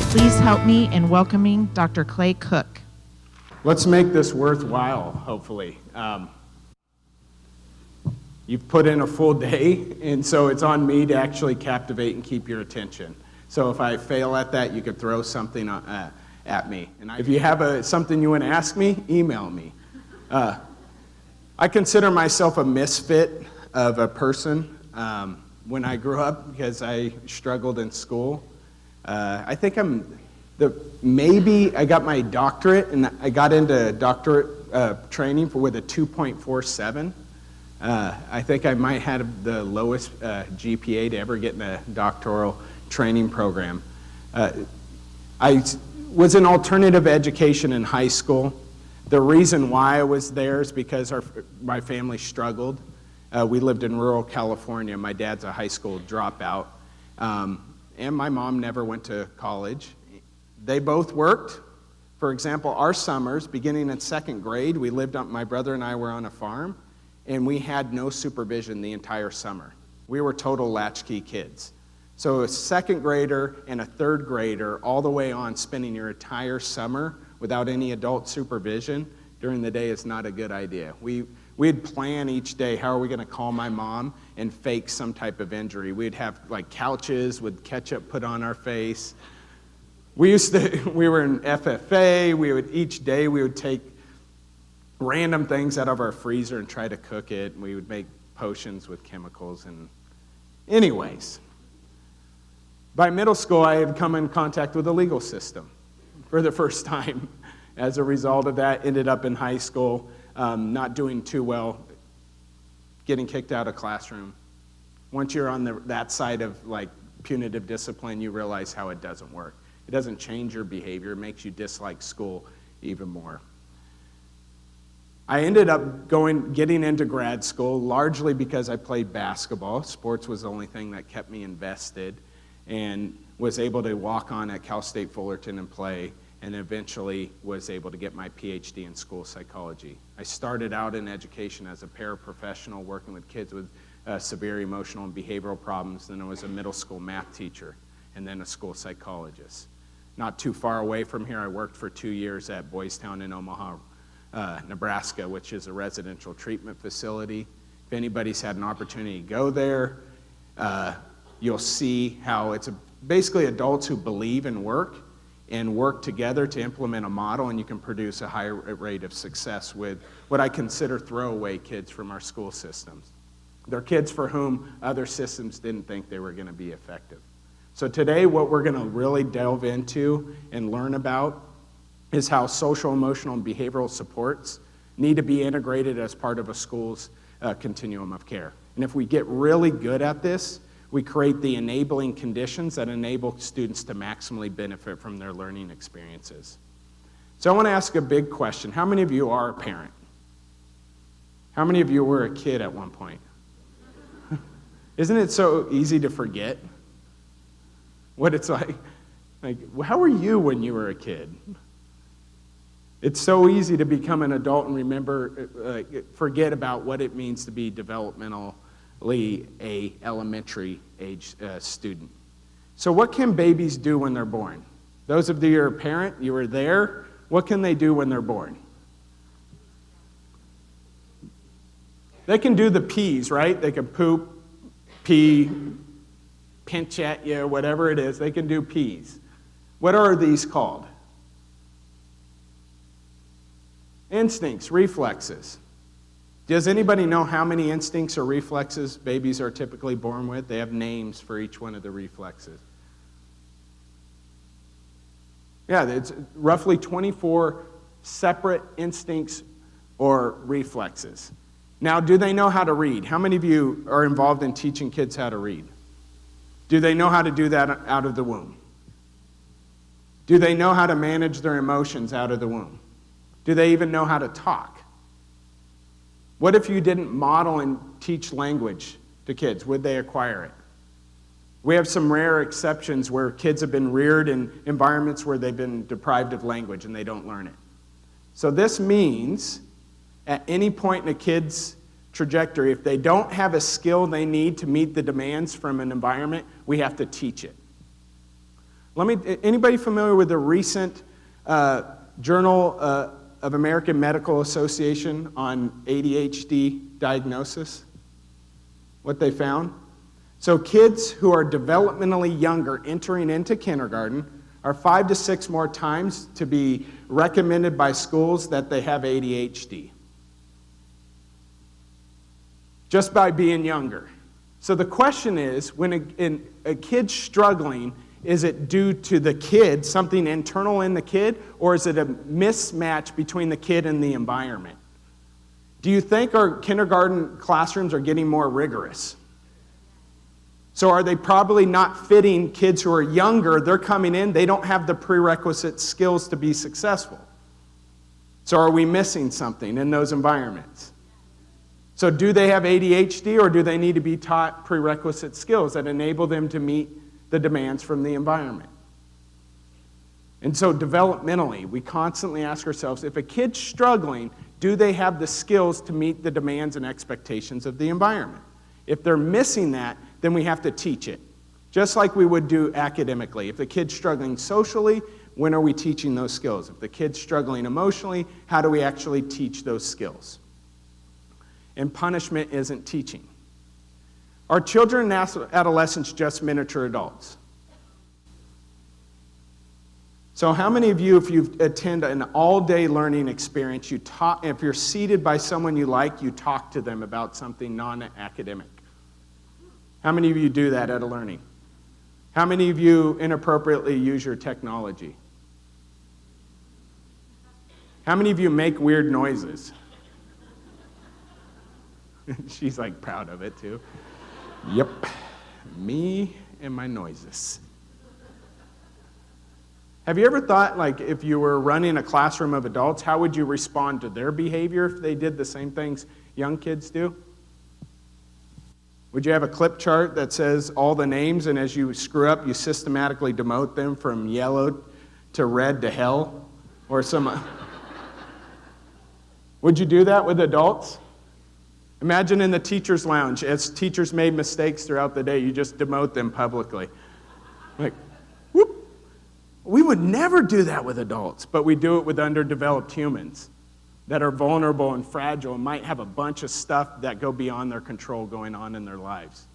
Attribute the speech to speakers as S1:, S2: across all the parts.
S1: Please help me in welcoming Dr. Clay Cook.
S2: Let's make this worthwhile, hopefully. You've put in a full day, and so it's on me to actually captivate and keep your attention. So if I fail at that, you could throw something at me. And if you have something you want to ask me, email me. I consider myself a misfit of a person when I grew up because I struggled in school. I think maybe I got my doctorate, and I got into doctorate training with a 2.47. I think I might have the lowest GPA to ever get in a doctoral training program. I was in alternative education in high school. The reason why I was there is because my family struggled. We lived in rural California. My dad's a high school dropout. And my mom never went to college. They both worked. For example, our summers, beginning in second grade, my brother and I were on a farm, and we had no supervision the entire summer. We were total latchkey kids. So a second grader and a third grader, all the way on, spending your entire summer without any adult supervision during the day is not a good idea. We'd plan each day, how are we going to call my mom and fake some type of injury. We'd have like couches with ketchup put on our face. We were in FFA. Each day we would take random things out of our freezer and try to cook it. We would make potions with chemicals. And anyways, by middle school, I had come in contact with the legal system for the first time. As a result of that, ended up in high school, not doing too well, getting kicked out of classroom. Once you're on that side of like punitive discipline, you realize how it doesn't work. It doesn't change your behavior. It makes you dislike school even more. I ended up getting into grad school largely because I played basketball. Sports was the only thing that kept me invested, and was able to walk on at Cal State Fullerton and play, and eventually was able to get my PhD in school psychology. I started out in education as a paraprofessional working with kids with severe emotional and behavioral problems. Then I was a middle school math teacher and then a school psychologist. Not too far away from here, I worked for 2 years at Boys Town in Omaha, Nebraska, which is a residential treatment facility. If anybody's had an opportunity to go there, you'll see how it's basically adults who believe in work and work together to implement a model, and you can produce a higher rate of success with what I consider throwaway kids from our school systems. They're kids for whom other systems didn't think they were going to be effective. So today what we're going to really delve into and learn about is how social, emotional, and behavioral supports need to be integrated as part of a school's continuum of care. And if we get really good at this, we create the enabling conditions that enable students to maximally benefit from their learning experiences. So I want to ask a big question. How many of you are a parent? How many of you were a kid at one point? Isn't it so easy to forget what it's like? Like, how were you when you were a kid? It's so easy to become an adult and forget about what it means to be developmentally a elementary age student. So what can babies do when they're born? Those of you who are a parent, you were there. What can they do when they're born? They can do the P's, right? They can poop, pee, pinch at you, whatever it is. They can do P's. What are these called? Instincts, reflexes. Does anybody know how many instincts or reflexes babies are typically born with? They have names for each one of the reflexes. Yeah, it's roughly 24 separate instincts or reflexes. Now, do they know how to read? How many of you are involved in teaching kids how to read? Do they know how to do that out of the womb? Do they know how to manage their emotions out of the womb? Do they even know how to talk? What if you didn't model and teach language to kids? Would they acquire it? We have some rare exceptions where kids have been reared in environments where they've been deprived of language and they don't learn it. So this means at any point in a kid's trajectory, if they don't have a skill they need to meet the demands from an environment, we have to teach it. Anybody familiar with the recent Journal of American Medical Association on ADHD diagnosis? What they found? So kids who are developmentally younger entering into kindergarten are 5 to 6 more times to be recommended by schools that they have ADHD. Just by being younger. So the question is, when a kid's struggling, is it due to the kid, something internal in the kid, or is it a mismatch between the kid and the environment? Do you think our kindergarten classrooms are getting more rigorous? So are they probably not fitting kids who are younger? They're coming in, they don't have the prerequisite skills to be successful. So are we missing something in those environments? So do they have ADHD, or do they need to be taught prerequisite skills that enable them to meet the demands from the environment? And so developmentally, we constantly ask ourselves, if a kid's struggling, do they have the skills to meet the demands and expectations of the environment? If they're missing that, then we have to teach it, just like we would do academically. If the kid's struggling socially, when are we teaching those skills? If the kid's struggling emotionally, how do we actually teach those skills? And punishment isn't teaching. Are children and adolescents just miniature adults? So how many of you, if you attend an all-day learning experience, if you're seated by someone you like, you talk to them about something non-academic? How many of you do that at a learning? How many of you inappropriately use your technology? How many of you make weird noises? She's like proud of it too. Yep, me and my noises. Have you ever thought, like, if you were running a classroom of adults, how would you respond to their behavior if they did the same things young kids do? Would you have a clip chart that says all the names, and as you screw up, you systematically demote them from yellow to red to hell? Or some... Would you do that with adults? Imagine in the teacher's lounge, as teachers made mistakes throughout the day, you just demote them publicly. Like, whoop. We would never do that with adults, but we do it with underdeveloped humans that are vulnerable and fragile and might have a bunch of stuff that go beyond their control going on in their lives.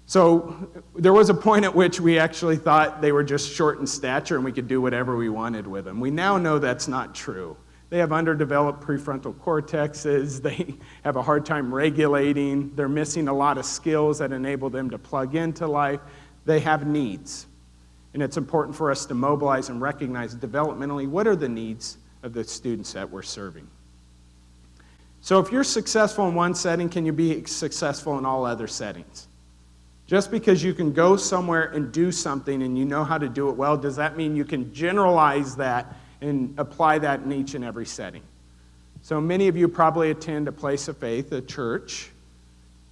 S2: So there was a point at which we actually thought they were just short in stature and we could do whatever we wanted with them. We now know that's not true. They have underdeveloped prefrontal cortexes. They have a hard time regulating. They're missing a lot of skills that enable them to plug into life. They have needs. And it's important for us to mobilize and recognize developmentally what are the needs of the students that we're serving. So if you're successful in one setting, can you be successful in all other settings? Just because you can go somewhere and do something and you know how to do it well, does that mean you can generalize that and apply that in each and every setting? So many of you probably attend a place of faith, a church.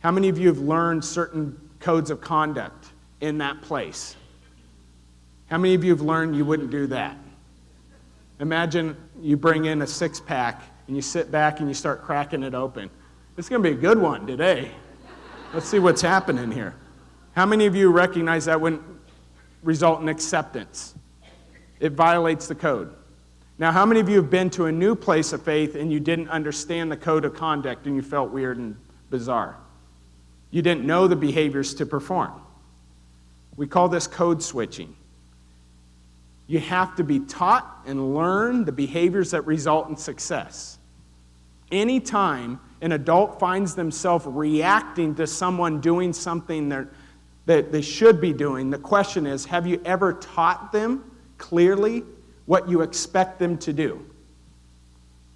S2: How many of you have learned certain codes of conduct in that place? How many of you have learned you wouldn't do that? Imagine you bring in a 6-pack and you sit back and you start cracking it open. It's going to be a good one today. Let's see what's happening here. How many of you recognize that wouldn't result in acceptance? It violates the code. Now, how many of you have been to a new place of faith and you didn't understand the code of conduct and you felt weird and bizarre? You didn't know the behaviors to perform. We call this code switching. You have to be taught and learn the behaviors that result in success. Anytime an adult finds themselves reacting to someone doing something that they should be doing, the question is, have you ever taught them clearly what you expect them to do?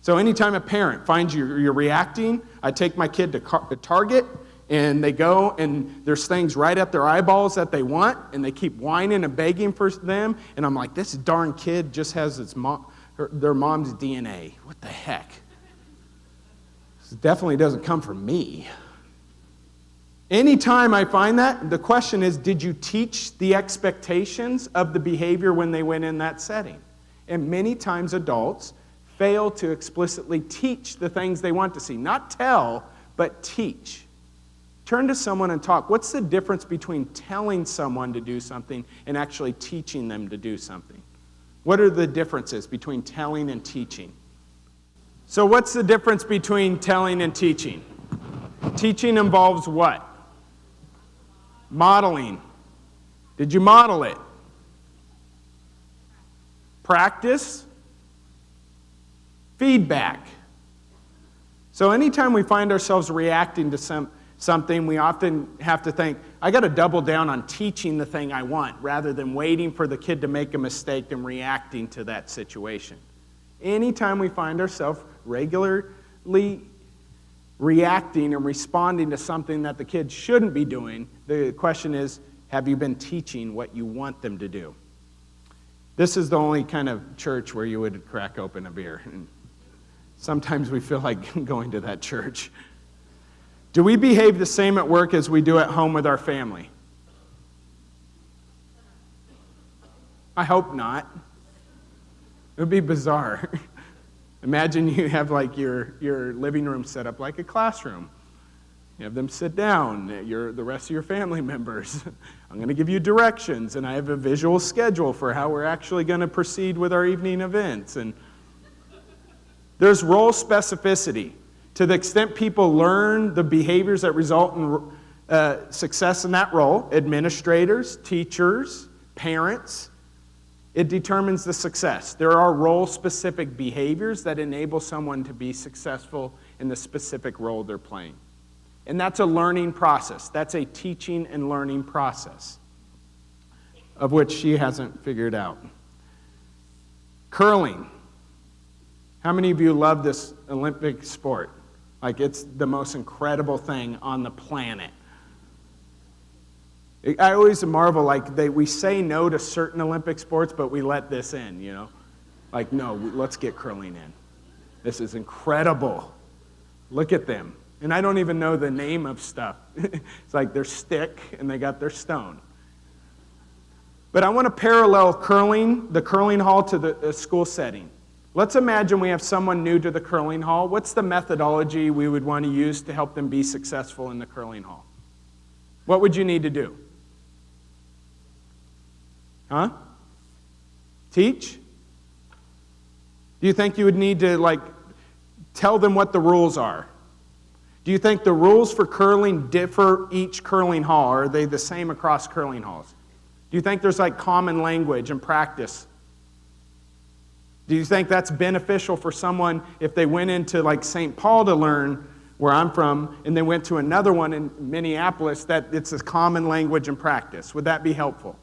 S2: So anytime a parent finds you're reacting, I take my kid to Target, and they go, and there's things right at their eyeballs that they want, and they keep whining and begging for them, and I'm like, this darn kid just has their mom's DNA. What the heck? This definitely doesn't come from me. Anytime I find that, the question is, did you teach the expectations of the behavior when they went in that setting? And many times adults fail to explicitly teach the things they want to see. Not tell, but teach. Turn to someone and talk. What's the difference between telling someone to do something and actually teaching them to do something? What are the differences between telling and teaching? So what's the difference between telling and teaching? Teaching involves what? Modeling. Did you model it? Practice. Feedback. So anytime we find ourselves reacting to something, we often have to think, I got to double down on teaching the thing I want rather than waiting for the kid to make a mistake and reacting to that situation. Anytime we find ourselves regularly reacting and responding to something that the kid shouldn't be doing, the question is, have you been teaching what you want them to do? This is the only kind of church where you would crack open a beer. And sometimes we feel like going to that church. Do we behave the same at work as we do at home with our family? I hope not. It would be bizarre. Imagine you have like your living room set up like a classroom. You have them sit down, the rest of your family members. I'm going to give you directions, and I have a visual schedule for how we're actually going to proceed with our evening events. And there's role specificity. To the extent people learn the behaviors that result in success in that role, administrators, teachers, parents, it determines the success. There are role-specific behaviors that enable someone to be successful in the specific role they're playing. And that's a learning process. That's a teaching and learning process, of which she hasn't figured out. Curling. How many of you love this Olympic sport? Like, it's the most incredible thing on the planet. I always marvel, like, we say no to certain Olympic sports, but we let this in, you know? Like, no, let's get curling in. This is incredible. Look at them. And I don't even know the name of stuff. It's like their stick, and they got their stone. But I want to parallel the curling hall to the school setting. Let's imagine we have someone new to the curling hall. What's the methodology we would want to use to help them be successful in the curling hall? What would you need to do? Huh? Teach? Do you think you would need to, like, tell them what the rules are? Do you think the rules for curling differ each curling hall? Or are they the same across curling halls? Do you think there's, like, common language and practice? Do you think that's beneficial for someone if they went into, like, St. Paul to learn, where I'm from, and they went to another one in Minneapolis, that it's a common language and practice? Would that be helpful?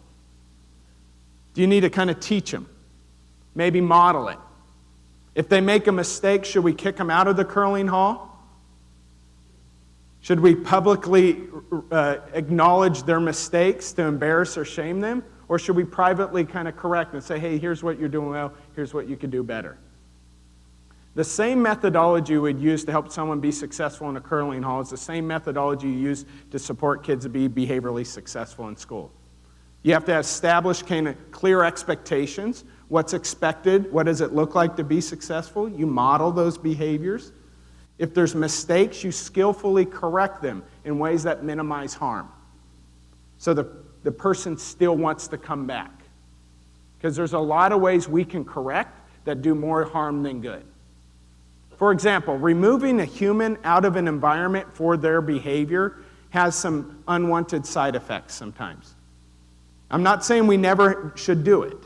S2: Do you need to kind of teach them? Maybe model it. If they make a mistake, should we kick them out of the curling hall? Should we publicly acknowledge their mistakes to embarrass or shame them? Or should we privately kind of correct and say, hey, here's what you're doing well, here's what you could do better? The same methodology we'd use to help someone be successful in a curling hall is the same methodology you use to support kids to be behaviorally successful in school. You have to establish kind of clear expectations. What's expected? What does it look like to be successful? You model those behaviors. If there's mistakes, you skillfully correct them in ways that minimize harm. So the person still wants to come back. Because there's a lot of ways we can correct that do more harm than good. For example, removing a human out of an environment for their behavior has some unwanted side effects sometimes. I'm not saying we never should do it.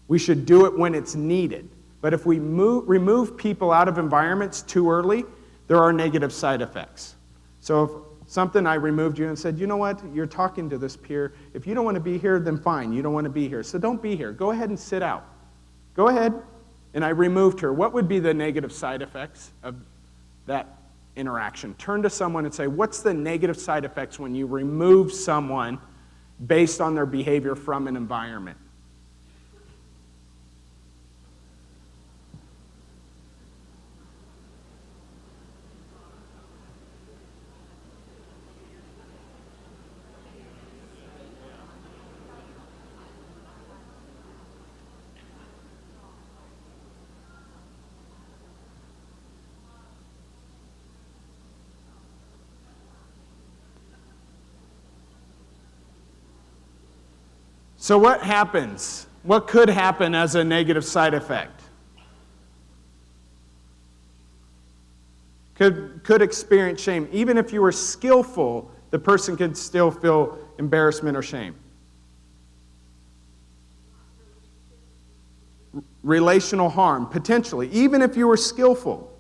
S2: We should do it when it's needed. But if we remove people out of environments too early, there are negative side effects. So if something I removed you and said, you know what, you're talking to this peer. If you don't want to be here, then fine, you don't want to be here. So don't be here. Go ahead and sit out. Go ahead. And I removed her. What would be the negative side effects of that interaction? Turn to someone and say, what's the negative side effects when you remove someone based on their behavior from an environment? So what happens? What could happen as a negative side effect? Could experience shame. Even if you were skillful, the person could still feel embarrassment or shame. Relational harm, potentially, even if you were skillful.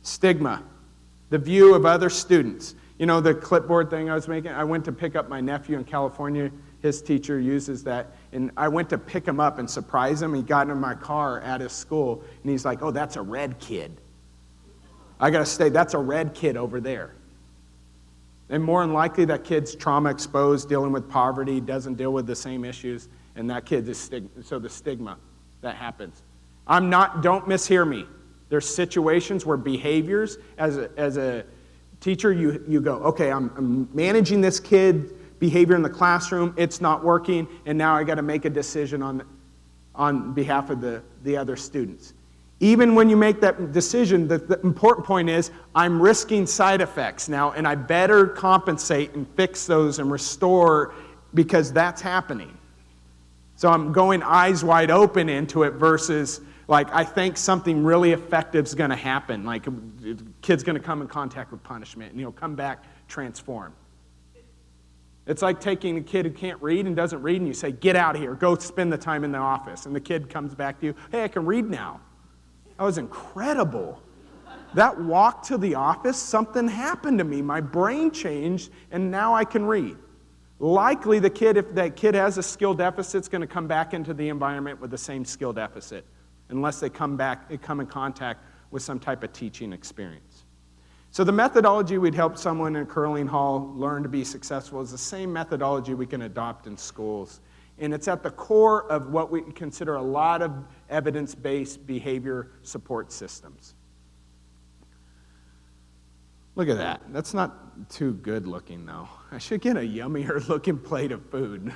S2: Stigma, the view of other students. You know, the clipboard thing I was making, I went to pick up my nephew in California. His teacher uses that. And I went to pick him up and surprise him. He got in my car at his school, and he's like, oh, that's a red kid. I got to say, that's a red kid over there. And more than likely, that kid's trauma exposed, dealing with poverty, doesn't deal with the same issues, and that kid is so the stigma that happens. Don't mishear me. There's situations where behaviors, as a teacher, you go, okay, I'm managing this kid behavior in the classroom, it's not working, and now I got to make a decision on behalf of the other students. Even when you make that decision, the important point is I'm risking side effects now, and I better compensate and fix those and restore because that's happening. So I'm going eyes wide open into it versus like I think something really effective is going to happen. Like a kid's going to come in contact with punishment and he'll come back transformed. It's like taking a kid who can't read and doesn't read and you say, get out of here, go spend the time in the office. And the kid comes back to you, hey, I can read now. That was incredible. That walk to the office, something happened to me. My brain changed, and now I can read. Likely the kid, if that kid has a skill deficit, is going to come back into the environment with the same skill deficit, unless they come in contact with some type of teaching experience. So the methodology we'd help someone in Curling Hall learn to be successful is the same methodology we can adopt in schools. And it's at the core of what we consider a lot of evidence-based behavior support systems. Look at that. That's not too good looking, though. I should get a yummier looking plate of food.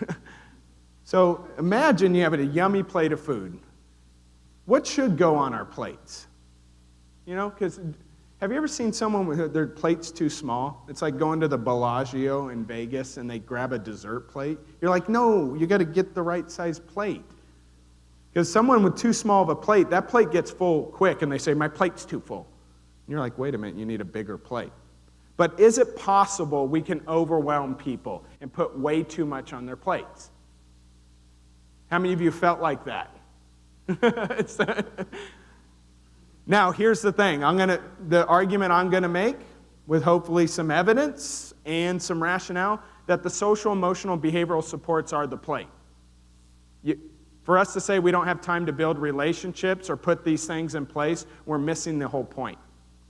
S2: So imagine you have a yummy plate of food. What should go on our plates? You know, because have you ever seen someone with their plates too small? It's like going to the Bellagio in Vegas and they grab a dessert plate. You're like, no, you got to get the right size plate. Because someone with too small of a plate, that plate gets full quick and they say, my plate's too full. And you're like, wait a minute, you need a bigger plate. But is it possible we can overwhelm people and put way too much on their plates? How many of you felt like that? Now, here's the thing. The argument I'm going to make, with hopefully some evidence and some rationale, that the social, emotional, behavioral supports are the plate. For us to say we don't have time to build relationships or put these things in place, we're missing the whole point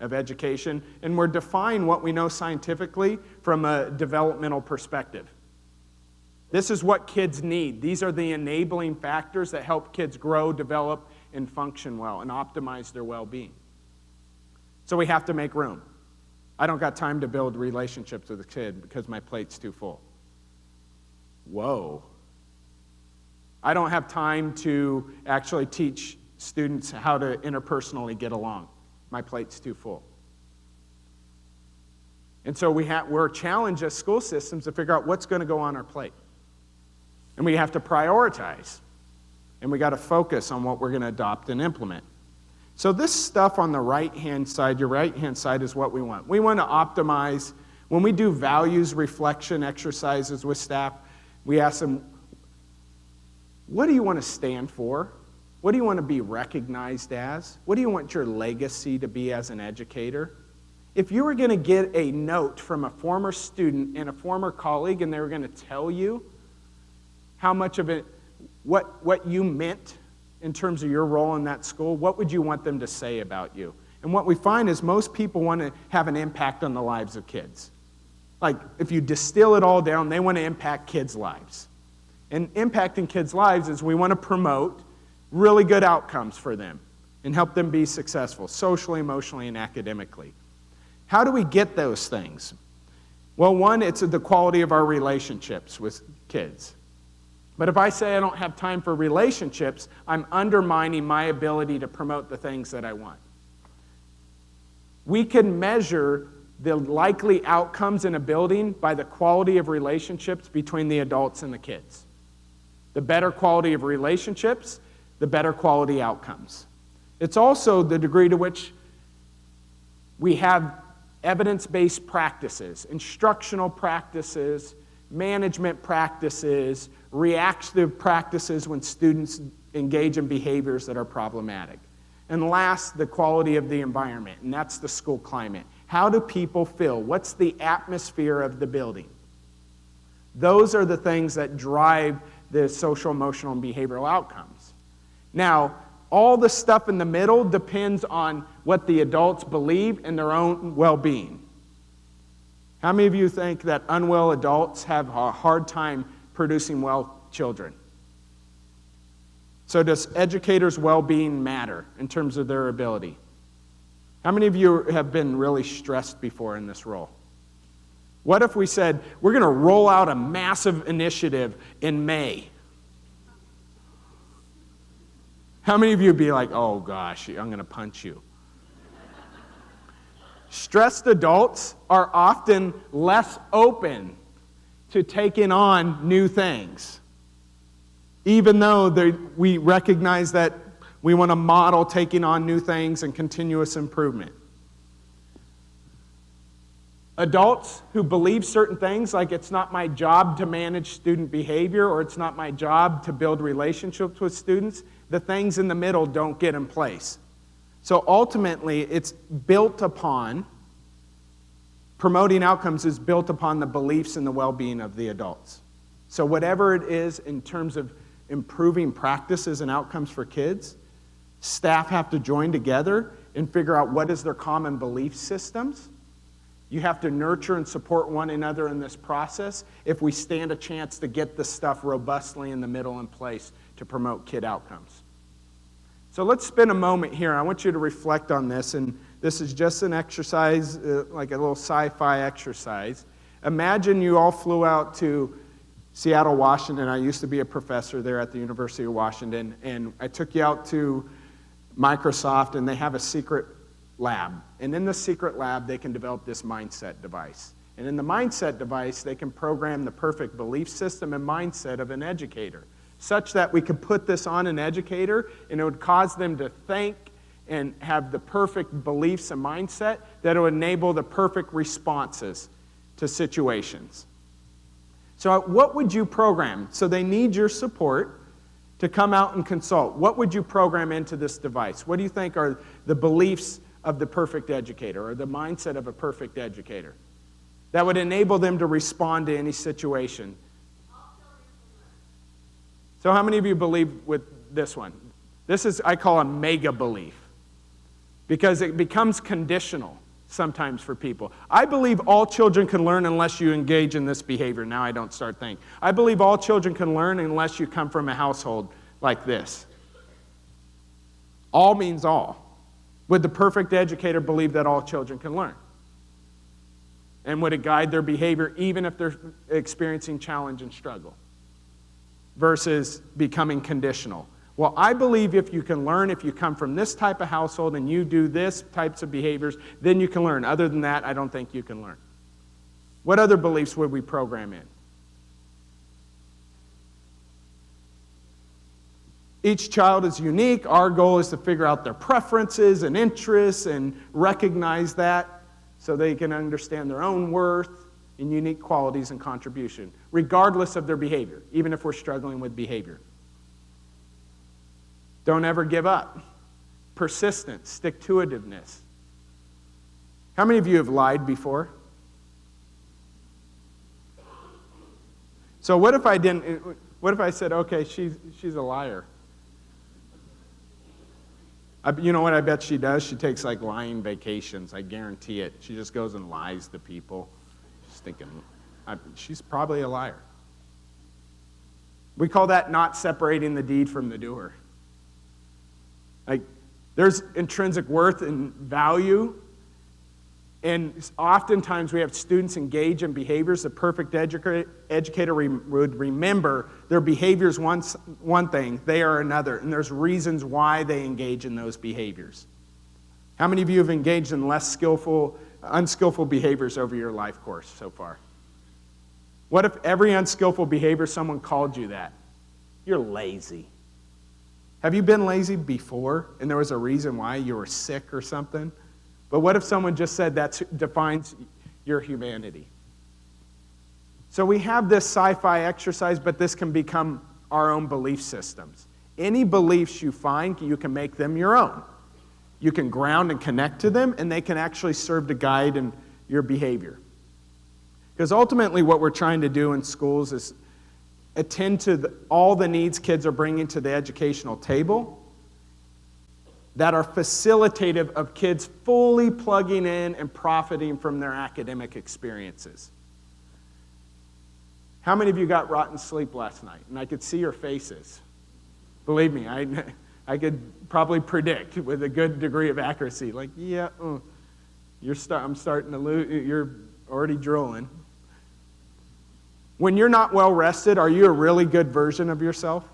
S2: of education, and we're defying what we know scientifically from a developmental perspective. This is what kids need. These are the enabling factors that help kids grow, develop, and function well and optimize their well-being. So we have to make room. I don't got time to build relationships with a kid because my plate's too full. Whoa. I don't have time to actually teach students how to interpersonally get along. My plate's too full. And so we're challenged as school systems to figure out what's going to go on our plate. And we have to prioritize. And we got to focus on what we're going to adopt and implement. So this stuff on the right-hand side, your right-hand side is what we want. We want to optimize. When we do values reflection exercises with staff, we ask them, what do you want to stand for? What do you want to be recognized as? What do you want your legacy to be as an educator? If you were going to get a note from a former student and a former colleague and they were going to tell you how much of it, what you meant in terms of your role in that school, what would you want them to say about you? And what we find is most people want to have an impact on the lives of kids. Like, if you distill it all down, they want to impact kids' lives. And impacting kids' lives is we want to promote really good outcomes for them and help them be successful, socially, emotionally, and academically. How do we get those things? Well, one, it's the quality of our relationships with kids. But if I say I don't have time for relationships, I'm undermining my ability to promote the things that I want. We can measure the likely outcomes in a building by the quality of relationships between the adults and the kids. The better quality of relationships, the better quality outcomes. It's also the degree to which we have evidence-based practices, instructional practices, management practices, reactive practices when students engage in behaviors that are problematic. And last, the quality of the environment, and that's the school climate. How do people feel? What's the atmosphere of the building? Those are the things that drive the social, emotional, and behavioral outcomes. Now, all the stuff in the middle depends on what the adults believe and their own well-being. How many of you think that unwell adults have a hard time producing well children? So does educators' well-being matter in terms of their ability? How many of you have been really stressed before in this role? What if we said, we're going to roll out a massive initiative in May? How many of you would be like, oh gosh, I'm going to punch you? Stressed adults are often less open to taking on new things, even though we recognize that we want to model taking on new things and continuous improvement. Adults who believe certain things, like it's not my job to manage student behavior or it's not my job to build relationships with students, the things in the middle don't get in place. So ultimately, it's built upon, promoting outcomes is built upon the beliefs and the well-being of the adults. So whatever it is in terms of improving practices and outcomes for kids, staff have to join together and figure out what is their common belief systems. You have to nurture and support one another in this process if we stand a chance to get this stuff robustly in the middle in place to promote kid outcomes. So let's spend a moment here. I want you to reflect on this, and this is just an exercise, like a little sci-fi exercise. Imagine you all flew out to Seattle, Washington. I used to be a professor there at the University of Washington, and I took you out to Microsoft, and they have a secret lab. And in the secret lab, they can develop this mindset device. And in the mindset device, they can program the perfect belief system and mindset of an educator, such that we could put this on an educator, and it would cause them to think and have the perfect beliefs and mindset that would enable the perfect responses to situations. So what would you program? So they need your support to come out and consult. What would you program into this device? What do you think are the beliefs of the perfect educator or the mindset of a perfect educator that would enable them to respond to any situation? So how many of you believe with this one? This is, I call a mega belief, because it becomes conditional sometimes for people. I believe all children can learn unless you engage in this behavior. Now I don't start thinking. I believe all children can learn unless you come from a household like this. All means all. Would the perfect educator believe that all children can learn? And would it guide their behavior even if they're experiencing challenge and struggle? Versus becoming conditional. Well, I believe if you can learn, if you come from this type of household and you do this types of behaviors, then you can learn. Other than that, I don't think you can learn. What other beliefs would we program in? Each child is unique. Our goal is to figure out their preferences and interests and recognize that so they can understand their own worth and unique qualities and contribution, regardless of their behavior, even if we're struggling with behavior. Don't ever give up. Persistence, stick-to-itiveness. How many of you have lied before? So what if I said, okay, she's a liar? You know what I bet she does? She takes like lying vacations. I guarantee it. She just goes and lies to people. Just thinking, she's probably a liar. We call that not separating the deed from the doer. Like, there's intrinsic worth and value, and oftentimes we have students engage in behaviors. The perfect educator would remember their behaviors one thing, they are another, and there's reasons why they engage in those behaviors. How many of you have engaged in less skillful unskillful behaviors over your life course so far? What if every unskillful behavior someone called you that? You're lazy. Have you been lazy before and there was a reason why you were sick or something? But what if someone just said that defines your humanity? So we have this sci-fi exercise, but this can become our own belief systems. Any beliefs you find, you can make them your own. You can ground and connect to them, and they can actually serve to guide in your behavior. Because ultimately what we're trying to do in schools is attend to all the needs kids are bringing to the educational table that are facilitative of kids fully plugging in and profiting from their academic experiences. How many of you got rotten sleep last night? And I could see your faces. Believe me, I could probably predict with a good degree of accuracy. Like, yeah, I'm starting to lose. You're already drooling. When you're not well rested, are you a really good version of yourself?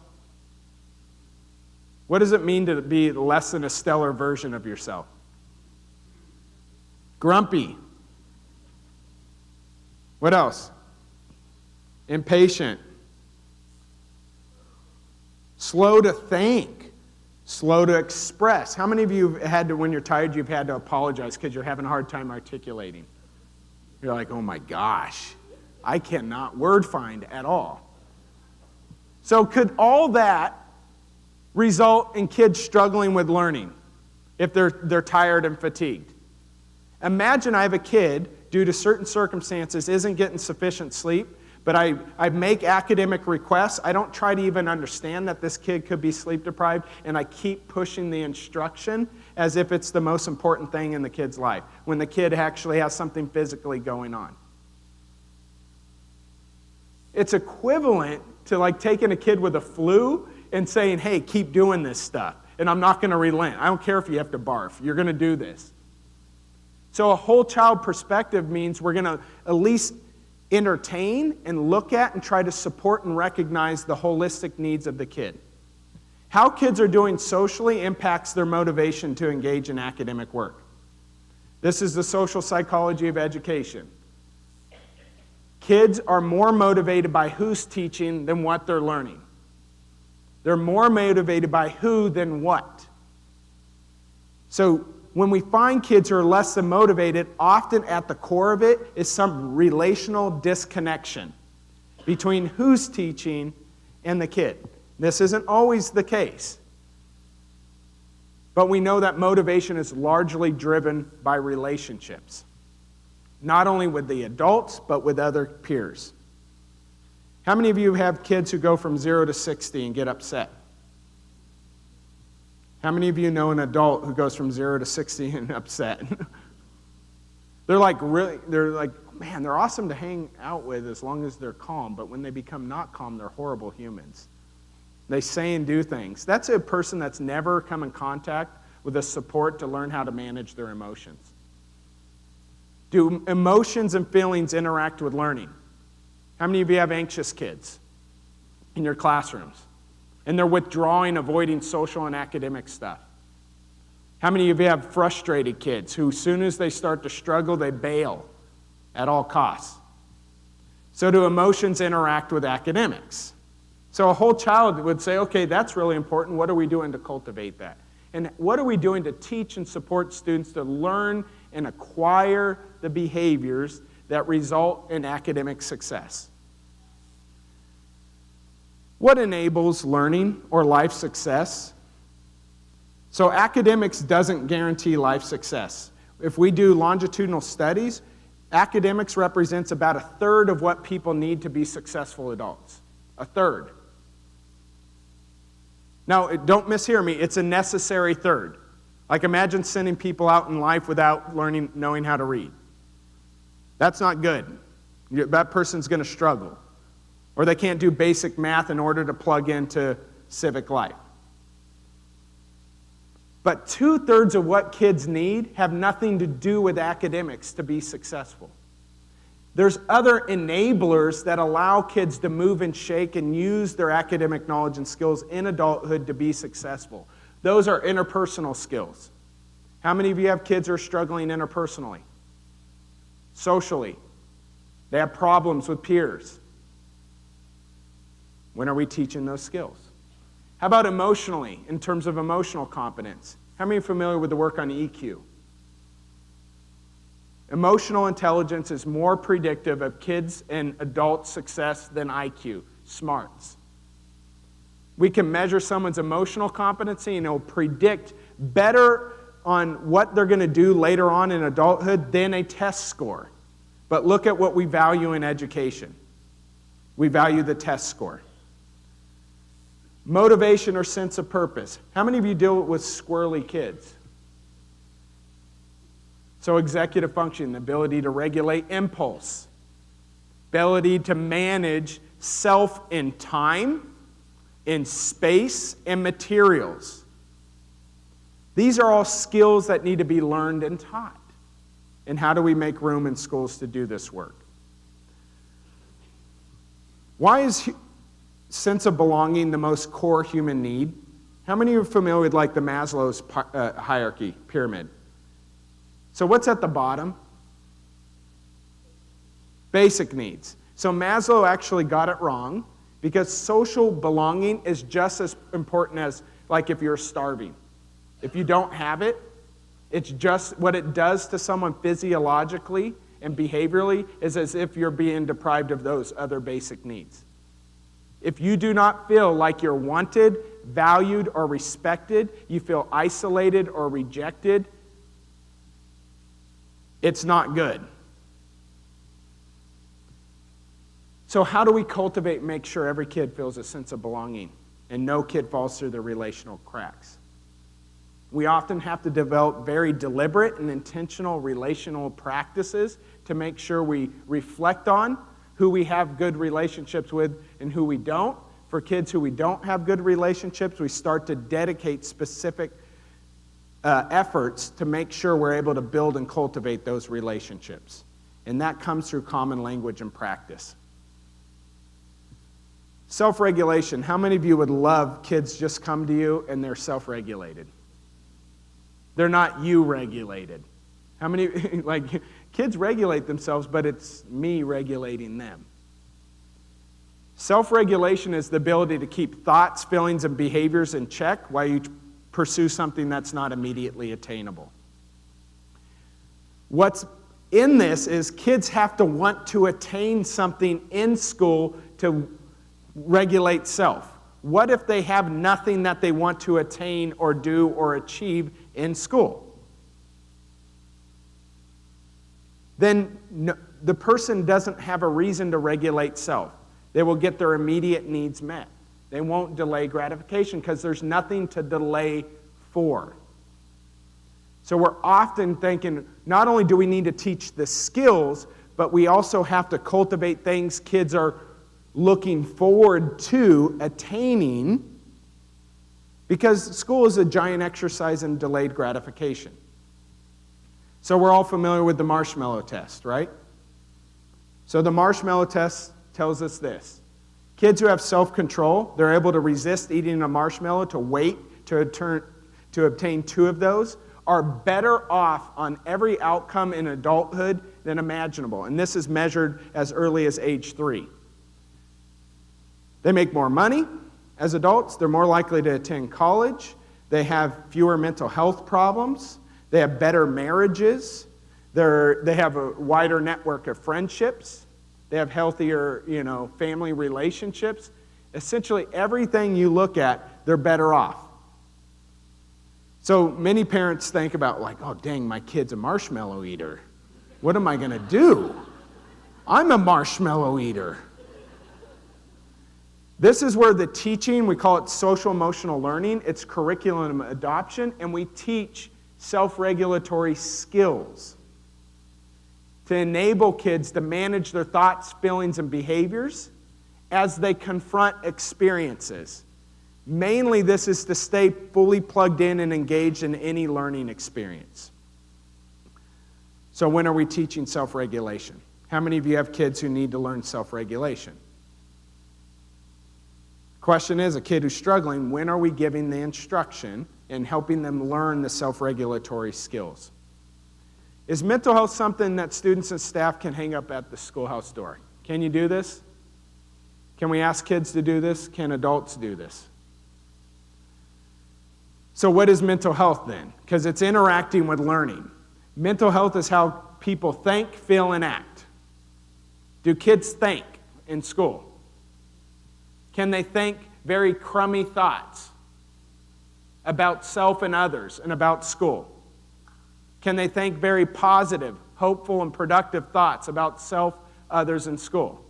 S2: What does it mean to be less than a stellar version of yourself? Grumpy. What else? Impatient. Slow to think. Slow to express. How many of you have had to, when you're tired, you've had to apologize because you're having a hard time articulating? You're like, oh my gosh, I cannot word find at all. So could all that result in kids struggling with learning if they're tired and fatigued? Imagine I have a kid, due to certain circumstances, isn't getting sufficient sleep, but I make academic requests. I don't try to even understand that this kid could be sleep deprived, and I keep pushing the instruction as if it's the most important thing in the kid's life, when the kid actually has something physically going on. It's equivalent to like taking a kid with a flu and saying, hey, keep doing this stuff, and I'm not going to relent. I don't care if you have to barf. You're going to do this. So a whole child perspective means we're going to at least entertain and look at and try to support and recognize the holistic needs of the kid. How kids are doing socially impacts their motivation to engage in academic work. This is the social psychology of education. Kids are more motivated by who's teaching than what they're learning. They're more motivated by who than what. So when we find kids who are less than motivated, often at the core of it is some relational disconnection between who's teaching and the kid. This isn't always the case. But we know that motivation is largely driven by relationships, not only with the adults, but with other peers. How many of you have kids who go from 0 to 60 and get upset? How many of you know an adult who goes from 0 to 60 and upset? They're like, man, they're awesome to hang out with as long as they're calm, but when they become not calm, they're horrible humans. They say and do things. That's a person that's never come in contact with a support to learn how to manage their emotions. Do emotions and feelings interact with learning? How many of you have anxious kids in your classrooms? And they're withdrawing, avoiding social and academic stuff. How many of you have frustrated kids who, as soon as they start to struggle, they bail at all costs? So do emotions interact with academics? So a whole child would say, okay, that's really important. What are we doing to cultivate that? And what are we doing to teach and support students to learn and acquire the behaviors that result in academic success? What enables learning or life success? So academics doesn't guarantee life success. If we do longitudinal studies, academics represents about 1/3 of what people need to be successful adults. 1/3. Now, don't mishear me. It's a necessary third. Like imagine sending people out in life without knowing how to read. That's not good. That person's going to struggle. Or they can't do basic math in order to plug into civic life. But 2/3 of what kids need have nothing to do with academics to be successful. There's other enablers that allow kids to move and shake and use their academic knowledge and skills in adulthood to be successful. Those are interpersonal skills. How many of you have kids who are struggling interpersonally? socially. They have problems with peers. When are we teaching those skills? How about emotionally, in terms of emotional competence? How many are familiar with the work on EQ? Emotional intelligence is more predictive of kids' and adults' success than IQ, smarts. We can measure someone's emotional competency and it'll predict better on what they're going to do later on in adulthood than a test score. But look at what we value in education. We value the test score. Motivation or sense of purpose. How many of you deal with squirrely kids? So executive function, the ability to regulate impulse, ability to manage self in time, in space, and materials. These are all skills that need to be learned and taught. And how do we make room in schools to do this work? Why is sense of belonging the most core human need? How many are familiar with like the Maslow's hierarchy pyramid? So what's at the bottom? Basic needs. So Maslow actually got it wrong because social belonging is just as important as like if you're starving. If you don't have it, it's just what it does to someone physiologically and behaviorally is as if you're being deprived of those other basic needs. If you do not feel like you're wanted, valued, or respected, you feel isolated or rejected, it's not good. So how do we cultivate and make sure every kid feels a sense of belonging and no kid falls through the relational cracks? We often have to develop very deliberate and intentional relational practices to make sure we reflect on who we have good relationships with and who we don't. For kids who we don't have good relationships, we start to dedicate specific efforts to make sure we're able to build and cultivate those relationships. And that comes through common language and practice. Self-regulation. How many of you would love kids just come to you and they're self-regulated? They're not you-regulated. How many, like, kids regulate themselves, but it's me regulating them. Self-regulation is the ability to keep thoughts, feelings, and behaviors in check while you pursue something that's not immediately attainable. What's in this is kids have to want to attain something in school to regulate self. What if they have nothing that they want to attain or do or achieve in school? Then the person doesn't have a reason to regulate self. They will get their immediate needs met. They won't delay gratification because there's nothing to delay for. So we're often thinking, not only do we need to teach the skills, but we also have to cultivate things kids are looking forward to attaining, because school is a giant exercise in delayed gratification. So we're all familiar with the marshmallow test, right? So the marshmallow test tells us this. Kids who have self-control, they're able to resist eating a marshmallow, to wait to obtain 2 of those, are better off on every outcome in adulthood than imaginable. And this is measured as early as age 3. They make more money as adults. They're more likely to attend college. They have fewer mental health problems. They have better marriages. They have a wider network of friendships. They have healthier, family relationships. Essentially, everything you look at, they're better off. So many parents think about like, oh, dang, my kid's a marshmallow eater. What am I going to do? I'm a marshmallow eater. This is where the teaching, we call it social emotional learning, it's curriculum adoption, and we teach self-regulatory skills to enable kids to manage their thoughts, feelings, and behaviors as they confront experiences. Mainly, this is to stay fully plugged in and engaged in any learning experience. So when are we teaching self-regulation? How many of you have kids who need to learn self-regulation? Question is, a kid who's struggling, when are we giving the instruction and helping them learn the self-regulatory skills? Is mental health something that students and staff can hang up at the schoolhouse door? Can you do this? Can we ask kids to do this? Can adults do this? So what is mental health then? Because it's interacting with learning. Mental health is how people think, feel, and act. Do kids think in school? Can they think very crummy thoughts about self and others and about school? Can they think very positive, hopeful, and productive thoughts about self, others, and school?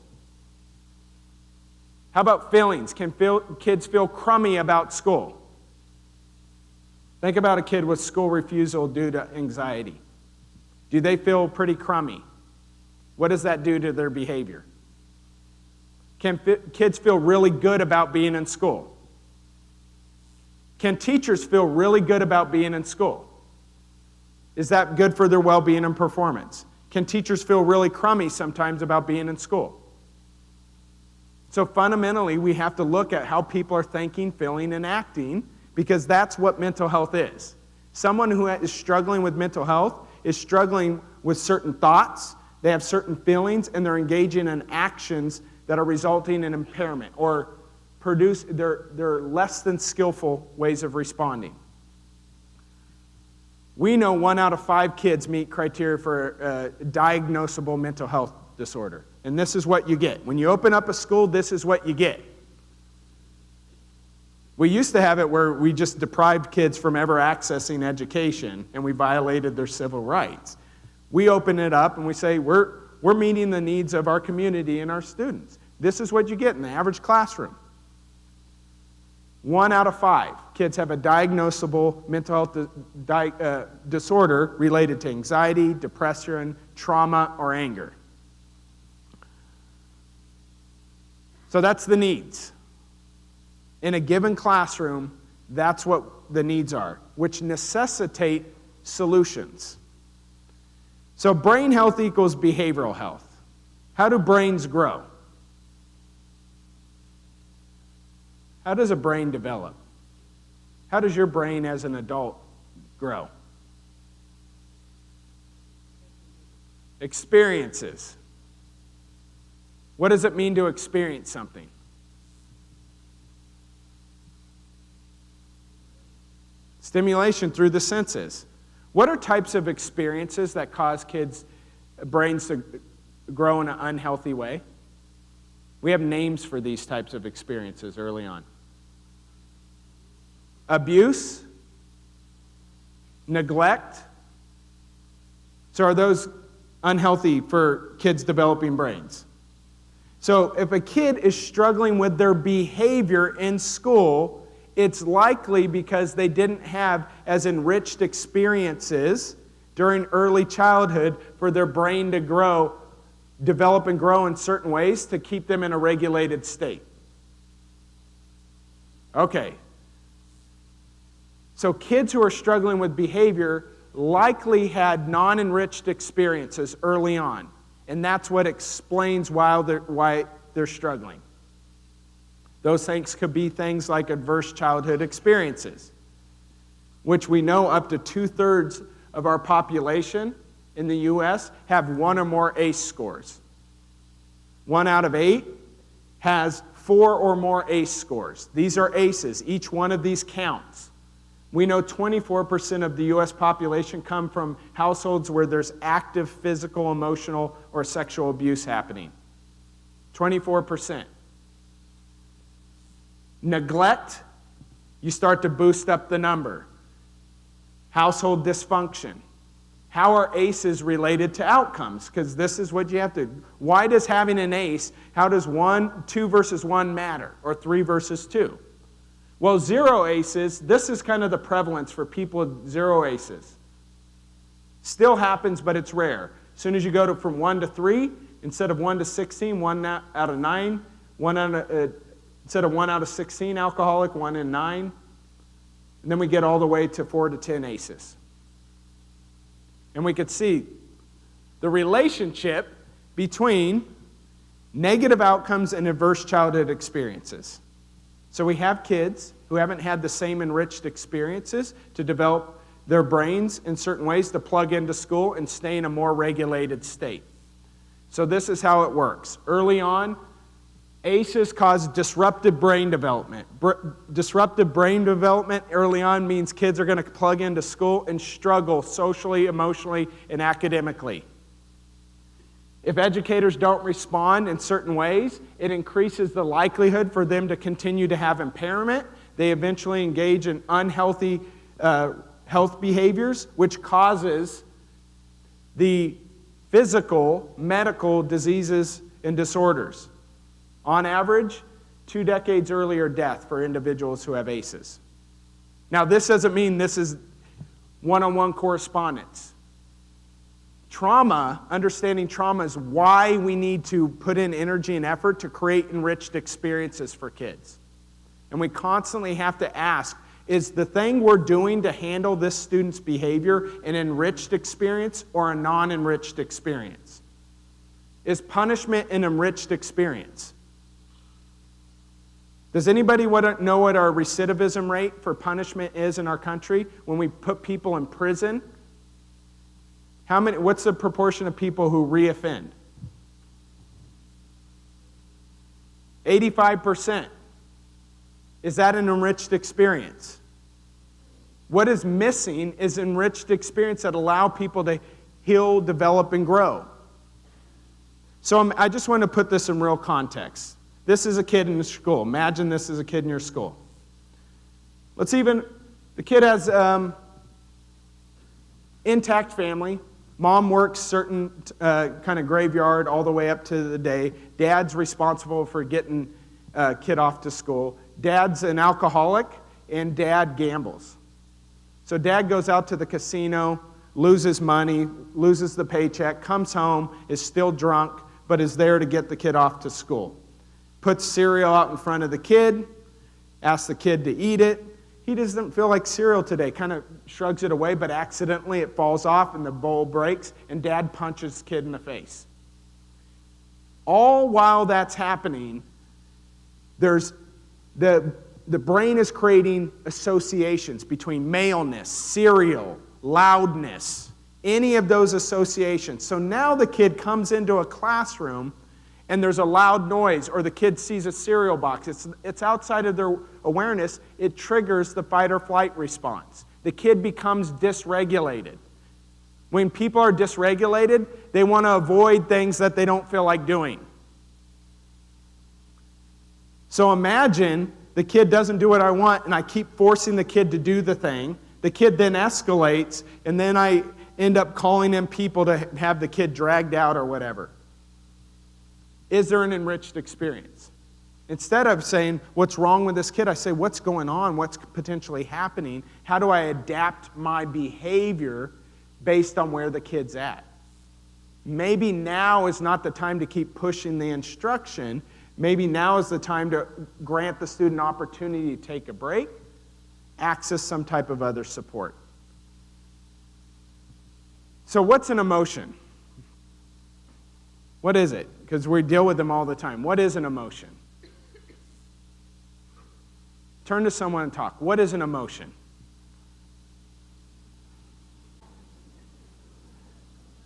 S2: How about feelings? Can kids feel crummy about school? Think about a kid with school refusal due to anxiety. Do they feel pretty crummy? What does that do to their behavior? Can kids feel really good about being in school? Can teachers feel really good about being in school? Is that good for their well-being and performance? Can teachers feel really crummy sometimes about being in school? So fundamentally, we have to look at how people are thinking, feeling, and acting, because that's what mental health is. Someone who is struggling with mental health is struggling with certain thoughts, they have certain feelings, and they're engaging in actions that are resulting in impairment or they're less than skillful ways of responding. We know 1 out of 5 kids meet criteria for a diagnosable mental health disorder. And this is what you get. When you open up a school, this is what you get. We used to have it where we just deprived kids from ever accessing education and we violated their civil rights. We open it up and we say we're meeting the needs of our community and our students. This is what you get in the average classroom. 1 out of 5 kids have a diagnosable mental health disorder related to anxiety, depression, trauma, or anger. So that's the needs. In a given classroom, that's what the needs are, which necessitate solutions. So brain health equals behavioral health. How do brains grow? How does a brain develop? How does your brain as an adult grow? Experiences. What does it mean to experience something? Stimulation through the senses. What are types of experiences that cause kids' brains to grow in an unhealthy way? We have names for these types of experiences early on. Abuse, neglect. So are those unhealthy for kids developing brains? So if a kid is struggling with their behavior in school, it's likely because they didn't have as enriched experiences during early childhood for their brain to grow, develop and grow in certain ways to keep them in a regulated state. Okay. So kids who are struggling with behavior likely had non-enriched experiences early on, and that's what explains why they're struggling. Those things could be things like adverse childhood experiences, which we know up to 2/3 of our population in the U.S. have 1 or more ACE scores. 1 out of 8 has 4 or more ACE scores. These are ACEs. Each one of these counts. We know 24% of the U.S. population come from households where there's active physical, emotional, or sexual abuse happening. 24%. Neglect, you start to boost up the number. Household dysfunction. How are ACEs related to outcomes? Because this is what you have to. Why does having an ACE, how does 2 versus 1 matter? Or 3 versus 2? Well, 0 ACEs, this is kind of the prevalence for people with 0 ACEs. Still happens, but it's rare. As soon as you go from 1 to 3, instead of 1 to 16, 1 out of 9, instead of 1 out of 16 alcoholic, 1 in 9. And then we get all the way to 4 to 10 ACEs. And we could see the relationship between negative outcomes and adverse childhood experiences. So we have kids who haven't had the same enriched experiences to develop their brains in certain ways to plug into school and stay in a more regulated state. So this is how it works. Early on, ACEs cause disruptive brain development. Disruptive brain development early on means kids are going to plug into school and struggle socially, emotionally, and academically. If educators don't respond in certain ways, it increases the likelihood for them to continue to have impairment. They eventually engage in unhealthy health behaviors, which causes the physical, medical diseases and disorders. On average, 2 decades earlier death for individuals who have ACEs. Now, this doesn't mean this is one-on-one correspondence. Trauma, understanding trauma, is why we need to put in energy and effort to create enriched experiences for kids. And we constantly have to ask, is the thing we're doing to handle this student's behavior an enriched experience or a non-enriched experience? Is punishment an enriched experience? Does anybody know what our recidivism rate for punishment is in our country when we put people in prison? What's the proportion of people who reoffend? 85%. Is that an enriched experience? What is missing is enriched experience that allow people to heal, develop, and grow. So I just want to put this in real context. This is a kid in school. Imagine this is a kid in your school. The kid has intact family. Mom works certain kind of graveyard all the way up to the day. Dad's responsible for getting kid off to school. Dad's an alcoholic, and dad gambles. So dad goes out to the casino, loses money, loses the paycheck, comes home, is still drunk, but is there to get the kid off to school. Puts cereal out in front of the kid, asks the kid to eat it. He doesn't feel like cereal today, kind of shrugs it away, but accidentally it falls off and the bowl breaks, and dad punches the kid in the face. All while that's happening, there's the brain is creating associations between maleness, cereal, loudness, any of those associations. So now the kid comes into a classroom and there's a loud noise, or the kid sees a cereal box. It's outside of their awareness. It triggers the fight or flight response. The kid becomes dysregulated. When people are dysregulated, they want to avoid things that they don't feel like doing. So imagine the kid doesn't do what I want, and I keep forcing the kid to do the thing. The kid then escalates, and then I end up calling in people to have the kid dragged out or whatever. Is there an enriched experience? Instead of saying, what's wrong with this kid, I say, what's going on? What's potentially happening? How do I adapt my behavior based on where the kid's at? Maybe now is not the time to keep pushing the instruction. Maybe now is the time to grant the student opportunity to take a break, access some type of other support. So what's an emotion? What is it? Because we deal with them all the time. What is an emotion? Turn to someone and talk. What is an emotion?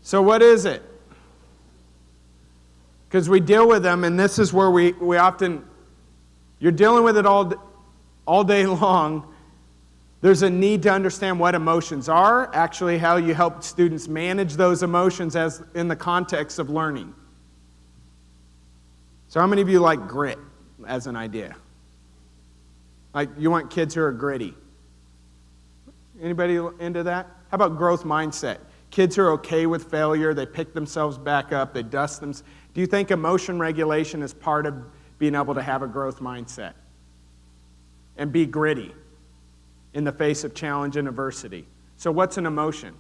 S2: So what is it? Because we deal with them, and this is where we often, you're dealing with it all day long. There's a need to understand what emotions are, actually how you help students manage those emotions as in the context of learning. So how many of you like grit as an idea? Like you want kids who are gritty? Anybody into that? How about growth mindset? Kids who are okay with failure, they pick themselves back up, they dust them. Do you think emotion regulation is part of being able to have a growth mindset and be gritty in the face of challenge and adversity? So what's an emotion?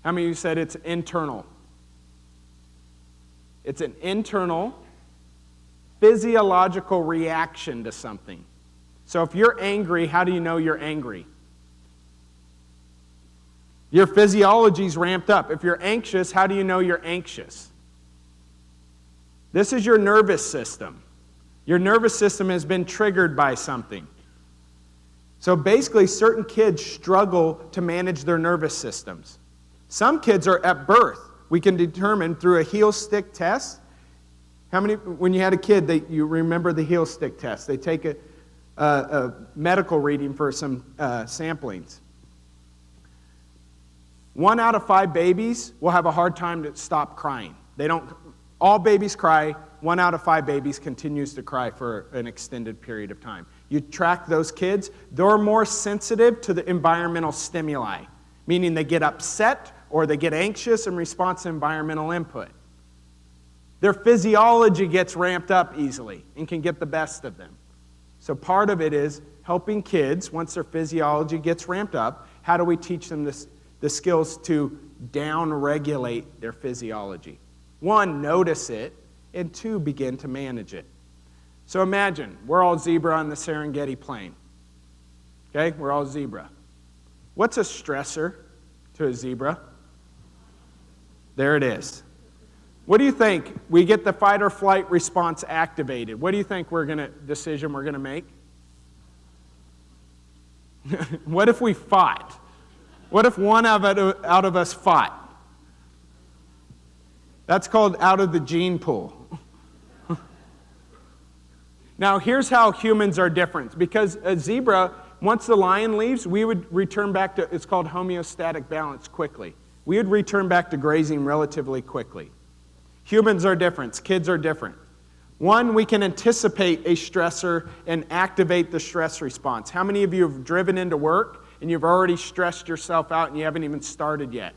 S2: How many of you said it's internal? It's an internal physiological reaction to something. So if you're angry, how do you know you're angry? Your physiology's ramped up. If you're anxious, how do you know you're anxious? This is your nervous system. Your nervous system has been triggered by something. So basically, certain kids struggle to manage their nervous systems. Some kids are at birth. We can determine through a heel stick test. How many, when you had a kid, you remember the heel stick test? They take a medical reading for some samplings. 1 out of 5 babies will have a hard time to stop crying. All babies cry. 1 out of 5 babies continues to cry for an extended period of time. You track those kids, they're more sensitive to the environmental stimuli, meaning they get upset or they get anxious in response to environmental input. Their physiology gets ramped up easily and can get the best of them. So part of it is helping kids, once their physiology gets ramped up, how do we teach them the skills to down-regulate their physiology? 1, notice it, and 2, begin to manage it. So imagine, we're all zebra on the Serengeti plain. Okay, we're all zebra. What's a stressor to a zebra? There it is. What do you think? We get the fight or flight response activated. What do you think decision we're gonna make? What if we fought? What if one out of us fought? That's called out of the gene pool. Now, here's how humans are different. Because a zebra, once the lion leaves, we would return back to, it's called homeostatic balance quickly. We would return back to grazing relatively quickly. Humans are different. Kids are different. 1, we can anticipate a stressor and activate the stress response. How many of you have driven into work and you've already stressed yourself out and you haven't even started yet?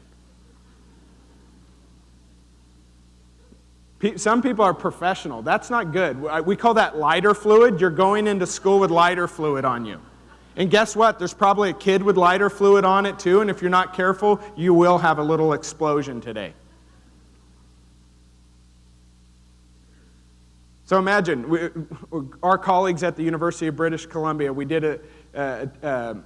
S2: Some people are professional. That's not good. We call that lighter fluid. You're going into school with lighter fluid on you. And guess what? There's probably a kid with lighter fluid on it too, and if you're not careful, you will have a little explosion today. So imagine, our colleagues at the University of British Columbia, we did a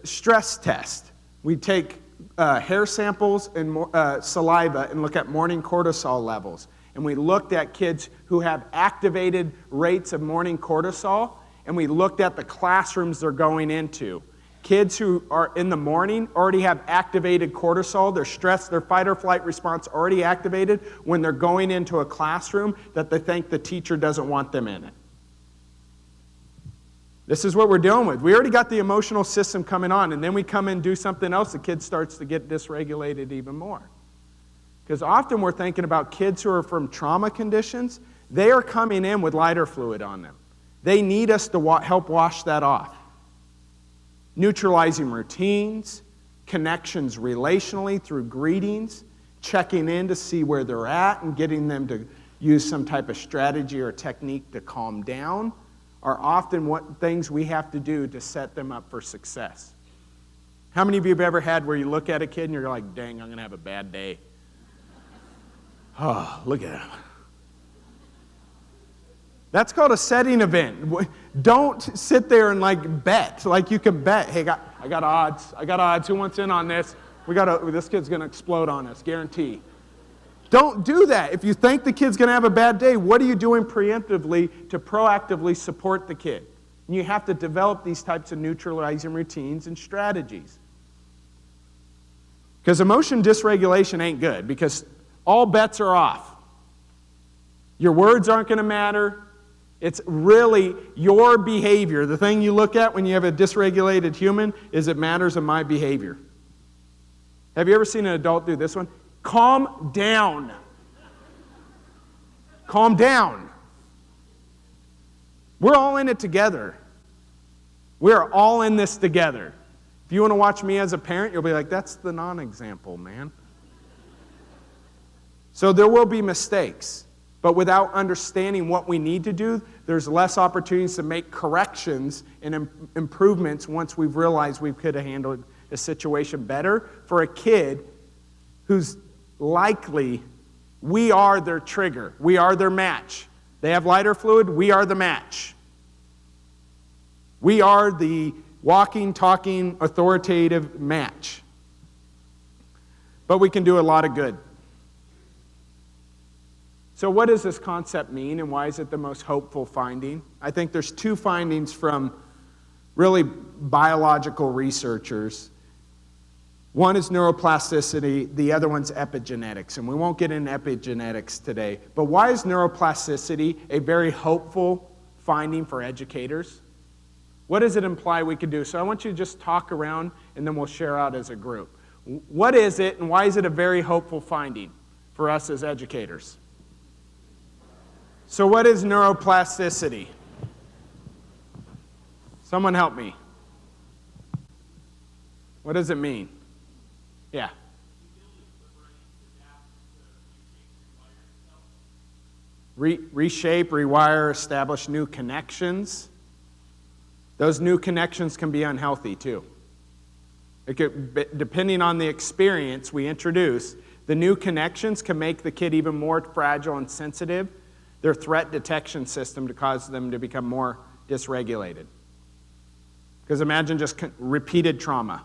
S2: stress test. We take hair samples and saliva and look at morning cortisol levels. And we looked at kids who have activated rates of morning cortisol, and we looked at the classrooms they're going into. Kids who are in the morning already have activated cortisol. Their stress, their fight or flight response already activated when they're going into a classroom that they think the teacher doesn't want them in it. This is what we're dealing with. We already got the emotional system coming on, and then we come in and do something else, the kid starts to get dysregulated even more. Because often we're thinking about kids who are from trauma conditions. They are coming in with lighter fluid on them. They need us to help wash that off. Neutralizing routines, connections relationally through greetings, checking in to see where they're at and getting them to use some type of strategy or technique to calm down are often what things we have to do to set them up for success. How many of you have ever had where you look at a kid and you're like, dang, I'm going to have a bad day? Oh, look at him. That's called a setting event. Don't sit there and bet. Like you can bet, hey, I got odds. Who wants in on this? This kid's going to explode on us, guarantee. Don't do that. If you think the kid's going to have a bad day, what are you doing preemptively to proactively support the kid? And you have to develop these types of neutralizing routines and strategies. Because emotion dysregulation ain't good, because all bets are off. Your words aren't going to matter. It's really your behavior. The thing you look at when you have a dysregulated human is it matters in my behavior. Have you ever seen an adult do this one? Calm down. Calm down. We're all in it together. We're all in this together. If you want to watch me as a parent, you'll be like, that's the non-example, man. So there will be mistakes. But without understanding what we need to do, there's less opportunities to make corrections and improvements once we've realized we could have handled a situation better. For a kid who's likely, we are their trigger. We are their match. They have lighter fluid, we are the match. We are the walking, talking, authoritative match. But we can do a lot of good. So what does this concept mean, and why is it the most hopeful finding? I think there's two findings from really biological researchers. One is neuroplasticity, the other one's epigenetics, and we won't get into epigenetics today. But why is neuroplasticity a very hopeful finding for educators? What does it imply we could do? So I want you to just talk around, and then we'll share out as a group. What is it, and why is it a very hopeful finding for us as educators? So what is neuroplasticity? Someone help me. What does it mean? Yeah. Reshape, rewire, establish new connections. Those new connections can be unhealthy too. Depending on the experience we introduce, the new connections can make the kid even more fragile and sensitive, their threat detection system, to cause them to become more dysregulated. Because imagine just repeated trauma.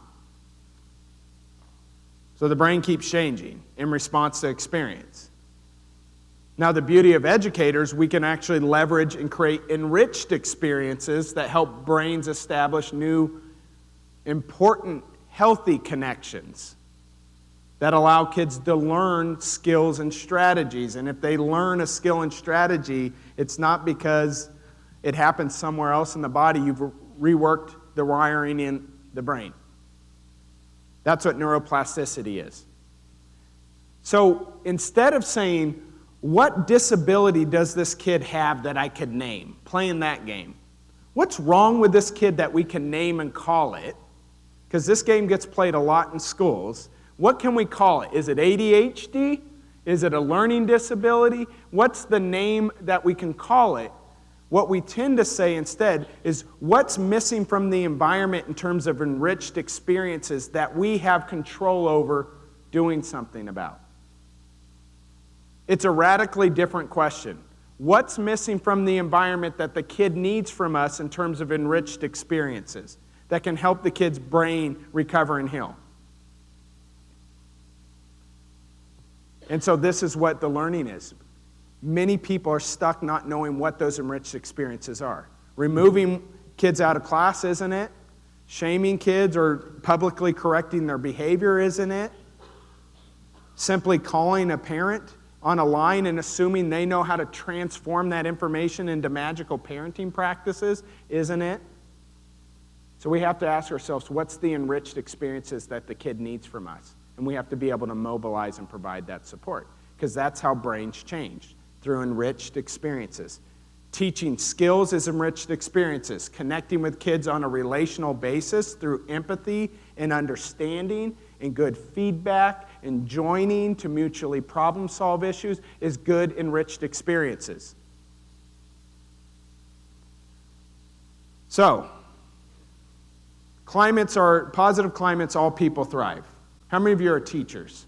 S2: So the brain keeps changing in response to experience. Now, the beauty of educators, we can actually leverage and create enriched experiences that help brains establish new, important, healthy connections that allow kids to learn skills and strategies. And if they learn a skill and strategy, it's not because it happens somewhere else in the body. You've reworked the wiring in the brain. That's what neuroplasticity is. So instead of saying, what disability does this kid have that I could name, playing that game, what's wrong with this kid that we can name and call it? Because this game gets played a lot in schools. What can we call it? Is it ADHD? Is it a learning disability? What's the name that we can call it? What we tend to say instead is, what's missing from the environment in terms of enriched experiences that we have control over doing something about? It's a radically different question. What's missing from the environment that the kid needs from us in terms of enriched experiences that can help the kid's brain recover and heal? And so this is what the learning is. Many people are stuck not knowing what those enriched experiences are. Removing kids out of class, isn't it? Shaming kids or publicly correcting their behavior, isn't it? Simply calling a parent on a line and assuming they know how to transform that information into magical parenting practices, isn't it? So we have to ask ourselves, what's the enriched experiences that the kid needs from us? And we have to be able to mobilize and provide that support, because that's how brains change, through enriched experiences. Teaching skills is enriched experiences. Connecting with kids on a relational basis through empathy and understanding and good feedback and joining to mutually problem solve issues is good enriched experiences. So, positive climates, all people thrive. How many of you are teachers?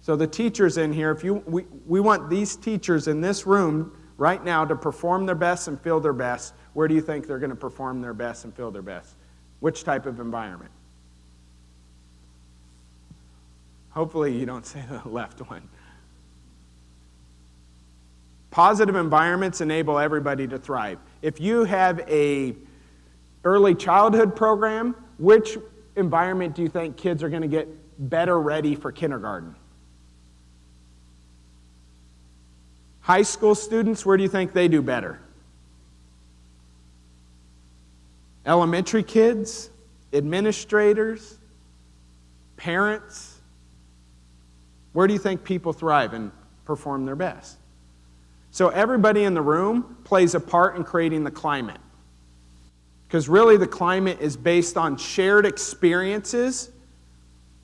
S2: So the teachers in here, we want these teachers in this room right now to perform their best and feel their best. Where do you think they're going to perform their best and feel their best? Which type of environment? Hopefully you don't say the left one. Positive environments enable everybody to thrive. If you have a early childhood program, which environment do you think kids are going to get better ready for kindergarten? High school students, where do you think they do better? Elementary kids, administrators, parents, where do you think people thrive and perform their best? So everybody in the room plays a part in creating the climate. Because really the climate is based on shared experiences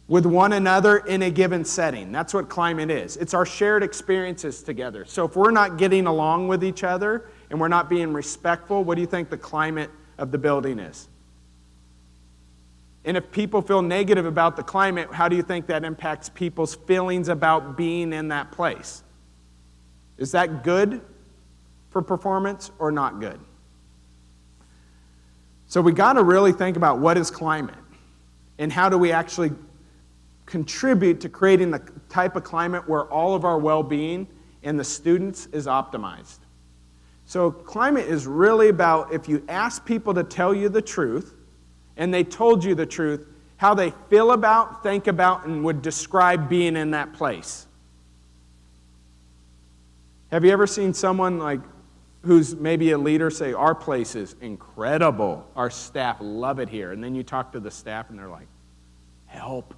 S2: with one another in a given setting. That's what climate is. It's our shared experiences together. So if we're not getting along with each other and we're not being respectful, what do you think the climate of the building is? And if people feel negative about the climate, how do you think that impacts people's feelings about being in that place? Is that good for performance or not good? So we got to really think about what is climate and how do we actually contribute to creating the type of climate where all of our well-being and the students is optimized. So climate is really about if you ask people to tell you the truth, and they told you the truth, how they feel about, think about, and would describe being in that place. Have you ever seen someone like who's maybe a leader say, our place is incredible, our staff love it here, and then you talk to the staff and they're like, help,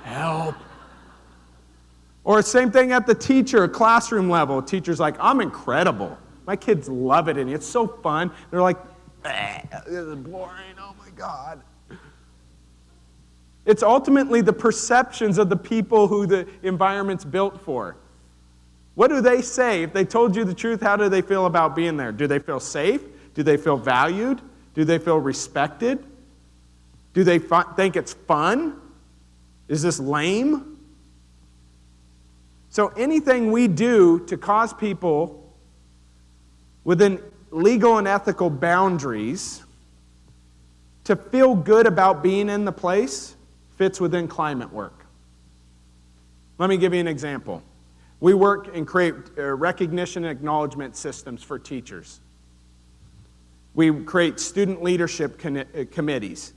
S2: help. Or same thing at the teacher, classroom level. Teacher's like, I'm incredible. My kids love it, and it's so fun. They're like, this is boring, oh my God. It's ultimately the perceptions of the people who the environment's built for. What do they say? If they told you the truth, how do they feel about being there? Do they feel safe? Do they feel valued? Do they feel respected? Do they think it's fun? Is this lame? So anything we do to cause people within legal and ethical boundaries to feel good about being in the place fits within climate work. Let me give you an example. We work and create recognition and acknowledgement systems for teachers. We create student leadership committees.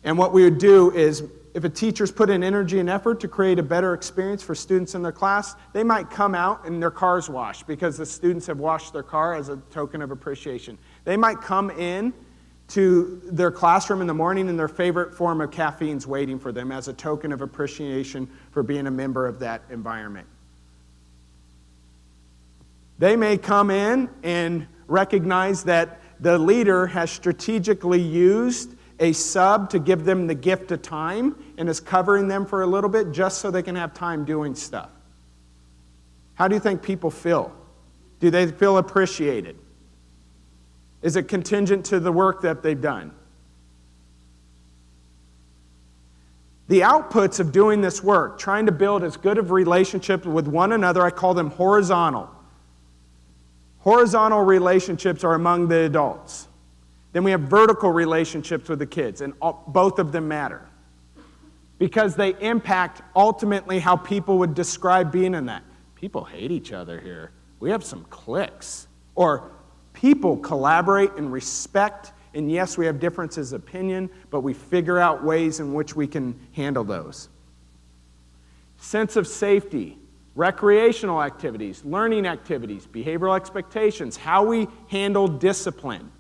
S2: And what we would do is, if a teacher's put in energy and effort to create a better experience for students in their class, they might come out and their car's washed because the students have washed their car as a token of appreciation. They might come in to their classroom in the morning and their favorite form of caffeine's waiting for them as a token of appreciation for being a member of that environment. They may come in and recognize that the leader has strategically used a sub to give them the gift of time and is covering them for a little bit just so they can have time doing stuff. How do you think people feel? Do they feel appreciated? Is it contingent to the work that they've done? The outputs of doing this work, trying to build as good of relationships with one another, I call them horizontal. Horizontal relationships are among the adults. Then we have vertical relationships with the kids, and both of them matter because they impact ultimately how people would describe being in that. People hate each other here. We have some cliques. Or people collaborate and respect, and yes, we have differences of opinion, but we figure out ways in which we can handle those. Sense of safety. Recreational activities, learning activities, behavioral expectations, how we handle discipline.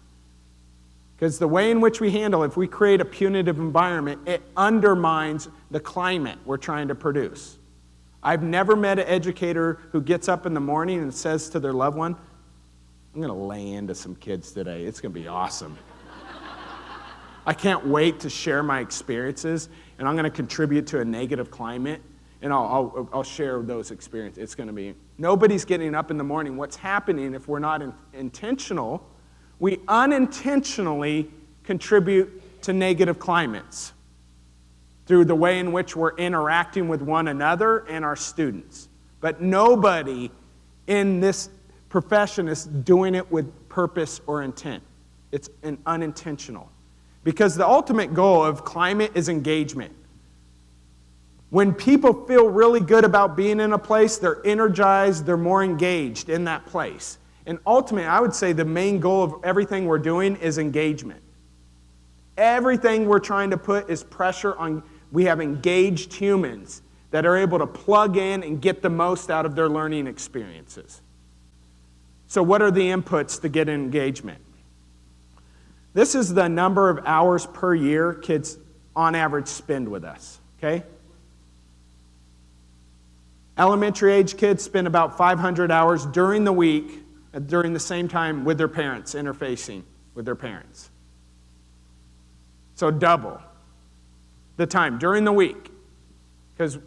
S2: Because the way in which we handle, if we create a punitive environment, it undermines the climate we're trying to produce. I've never met an educator who gets up in the morning and says to their loved one, I'm going to lay into some kids today. It's going to be awesome. I can't wait to share my experiences, and I'm going to contribute to a negative climate. And I'll share those experiences. It's going to be, nobody's getting up in the morning. What's happening if we're not intentional, we unintentionally contribute to negative climates through the way in which we're interacting with one another and our students. But nobody in this profession is doing it with purpose or intent. It's an unintentional. Because the ultimate goal of climate is engagement. When people feel really good about being in a place, they're energized, they're more engaged in that place. And ultimately, I would say the main goal of everything we're doing is engagement. Everything we're trying to put is pressure on, we have engaged humans that are able to plug in and get the most out of their learning experiences. So what are the inputs to get engagement? This is the number of hours per year kids on average spend with us, okay? Elementary age kids spend about 500 hours during the week, during the same time with their parents, interfacing with their parents. So double the time during the week. Because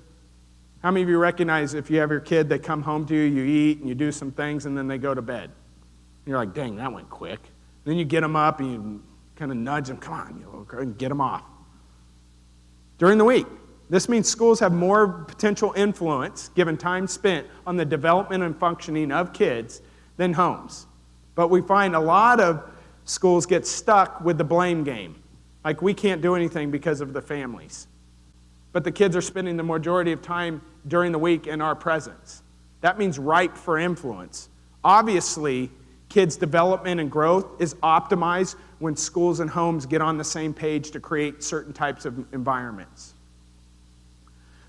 S2: how many of you recognize if you have your kid, they come home to you, you eat, and you do some things, and then they go to bed. And you're like, dang, that went quick. Then you get them up, and you kind of nudge them, come on, and get them off. During the week. This means schools have more potential influence, given time spent, on the development and functioning of kids than homes. But we find a lot of schools get stuck with the blame game. Like, we can't do anything because of the families. But the kids are spending the majority of time during the week in our presence. That means ripe for influence. Obviously, kids' development and growth is optimized when schools and homes get on the same page to create certain types of environments.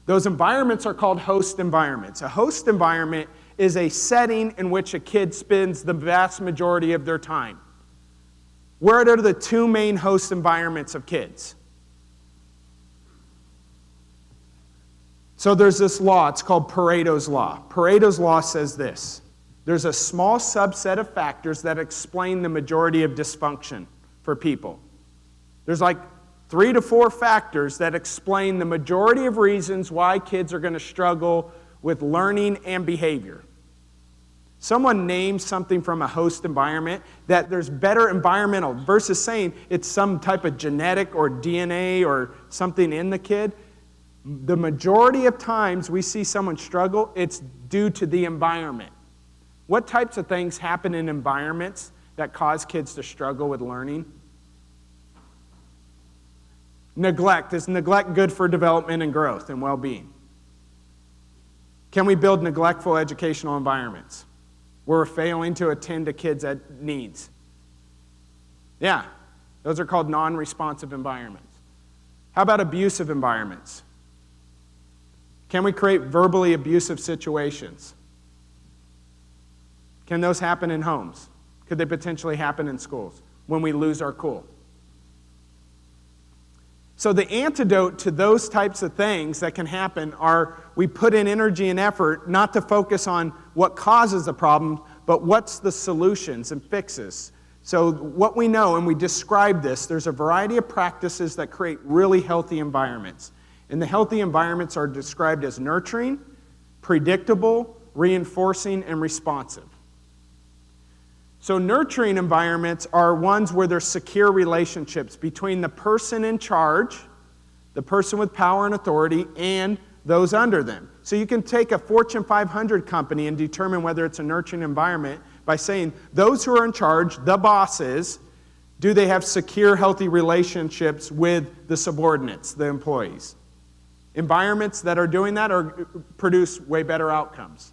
S2: Those environments are called host environments. A host environment is a setting in which a kid spends the vast majority of their time. What are the two main host environments of kids? So there's this law, it's called Pareto's Law. Pareto's Law says this: there's a small subset of factors that explain the majority of dysfunction for people. There's like 3 to 4 factors that explain the majority of reasons why kids are going to struggle with learning and behavior. Someone names something from a host environment that there's better environmental versus saying it's some type of genetic or DNA or something in the kid. The majority of times we see someone struggle, it's due to the environment. What types of things happen in environments that cause kids to struggle with learning? Neglect. Is neglect good for development and growth and well-being? Can we build neglectful educational environments where we're failing to attend to kids' needs? Yeah, those are called non-responsive environments. How about abusive environments? Can we create verbally abusive situations? Can those happen in homes? Could they potentially happen in schools when we lose our cool? So the antidote to those types of things that can happen are we put in energy and effort not to focus on what causes the problem, but what's the solutions and fixes. So what we know, and we describe this, there's a variety of practices that create really healthy environments. And the healthy environments are described as nurturing, predictable, reinforcing, and responsive. So nurturing environments are ones where there's secure relationships between the person in charge, the person with power and authority, and those under them. So you can take a Fortune 500 company and determine whether it's a nurturing environment by saying those who are in charge, the bosses, do they have secure, healthy relationships with the subordinates, the employees? Environments that are doing that produce way better outcomes.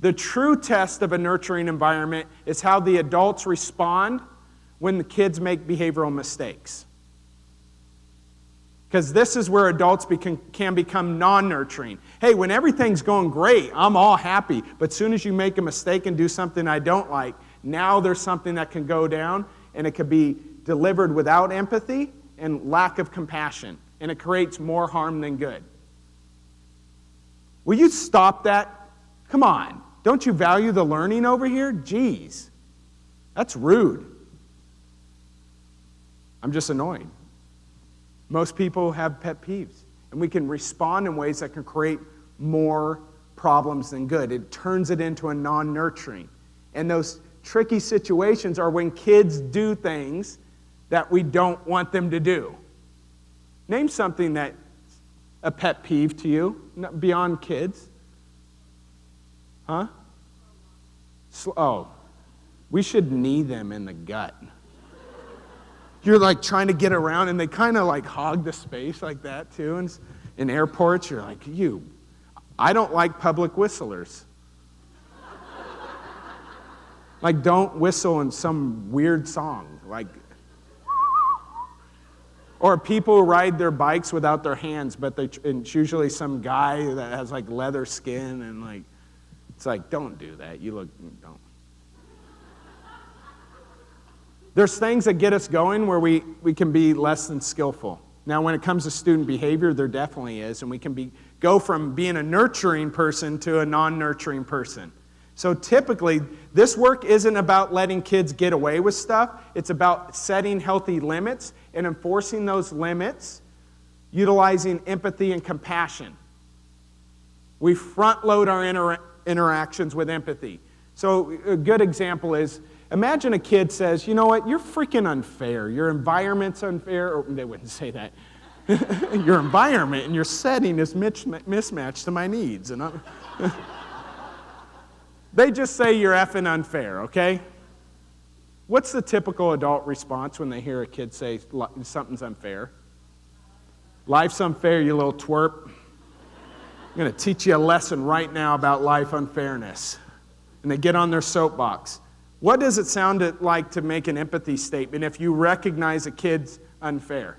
S2: The true test of a nurturing environment is how the adults respond when the kids make behavioral mistakes. Because this is where adults can become non-nurturing. Hey, when everything's going great, I'm all happy. But as soon as you make a mistake and do something I don't like, now there's something that can go down, and it could be delivered without empathy and lack of compassion. And it creates more harm than good. Will you stop that? Come on. Don't you value the learning over here? Jeez. That's rude. I'm just annoyed. Most people have pet peeves. And we can respond in ways that can create more problems than good. It turns it into a non-nurturing. And those tricky situations are when kids do things that we don't want them to do. Name something that's a pet peeve to you, beyond kids. Huh? Oh, we should knee them in the gut. You're like trying to get around, and they kind of like hog the space like that too. And in airports, you're like, I don't like public whistlers. Like, don't whistle in some weird song. Like, or people who ride their bikes without their hands, but it's usually some guy that has like leather skin, and like, it's like, don't do that. Don't. There's things that get us going where we can be less than skillful. Now, when it comes to student behavior, there definitely is, and we can go from being a nurturing person to a non-nurturing person. So typically, this work isn't about letting kids get away with stuff. It's about setting healthy limits and enforcing those limits, utilizing empathy and compassion. We front load our interactions with empathy. So a good example is, imagine a kid says, you know what, you're freaking unfair. Your environment's unfair. Or they wouldn't say that. Your environment and your setting is mismatched to my needs. And they just say you're effing unfair, okay? What's the typical adult response when they hear a kid say something's unfair? Life's unfair, you little twerp. I'm going to teach you a lesson right now about life unfairness. And they get on their soapbox. What does it sound like to make an empathy statement if you recognize a kid's unfair?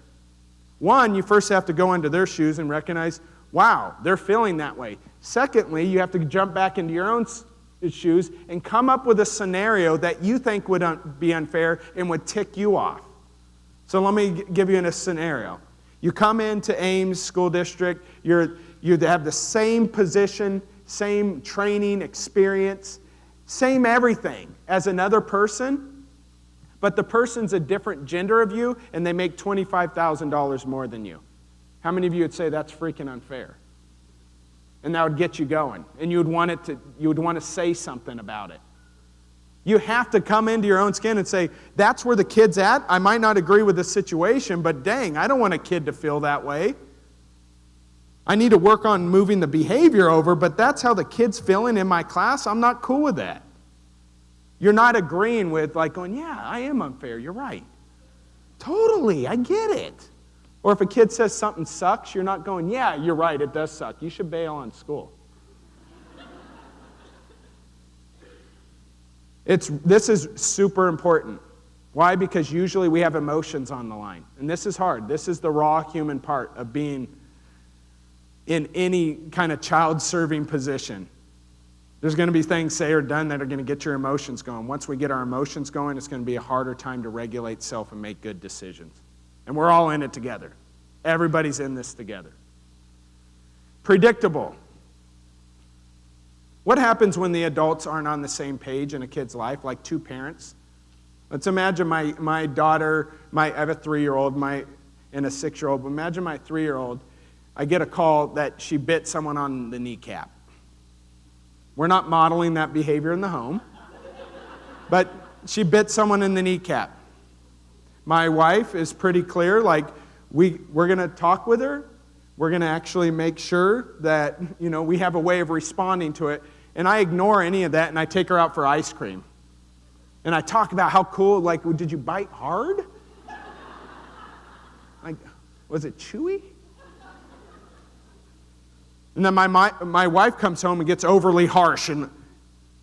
S2: One, you first have to go into their shoes and recognize, wow, they're feeling that way. Secondly, you have to jump back into your own shoes and come up with a scenario that you think would be unfair and would tick you off. So let me give you a scenario. You come into Ames School District, you have the same position, same training, experience, same everything as another person, but the person's a different gender of you and they make $25,000 more than you. How many of you would say that's freaking unfair? And that would get you going, and you would want to say something about it. You have to come into your own skin and say, that's where the kid's at. I might not agree with the situation, but dang, I don't want a kid to feel that way. I need to work on moving the behavior over, but that's how the kid's feeling in my class. I'm not cool with that. You're not agreeing with like going, yeah, I am unfair. You're right. Totally, I get it. Or if a kid says something sucks, you're not going, yeah, you're right, it does suck. You should bail on school. This is super important. Why? Because usually we have emotions on the line. And this is hard. This is the raw human part of being in any kind of child-serving position. There's going to be things said or done that are going to get your emotions going. Once we get our emotions going, it's going to be a harder time to regulate self and make good decisions. And we're all in it together. Everybody's in this together. Predictable. What happens when the adults aren't on the same page in a kid's life, like two parents? Let's imagine my daughter, I have a 3-year-old and a 6-year-old. Imagine my 3-year-old, I get a call that she bit someone on the kneecap. We're not modeling that behavior in the home, but she bit someone in the kneecap. My wife is pretty clear, like, we're going to talk with her. We're going to actually make sure that, we have a way of responding to it. And I ignore any of that, and I take her out for ice cream. And I talk about how cool, like, did you bite hard? Like, was it chewy? And then my wife comes home and gets overly harsh, and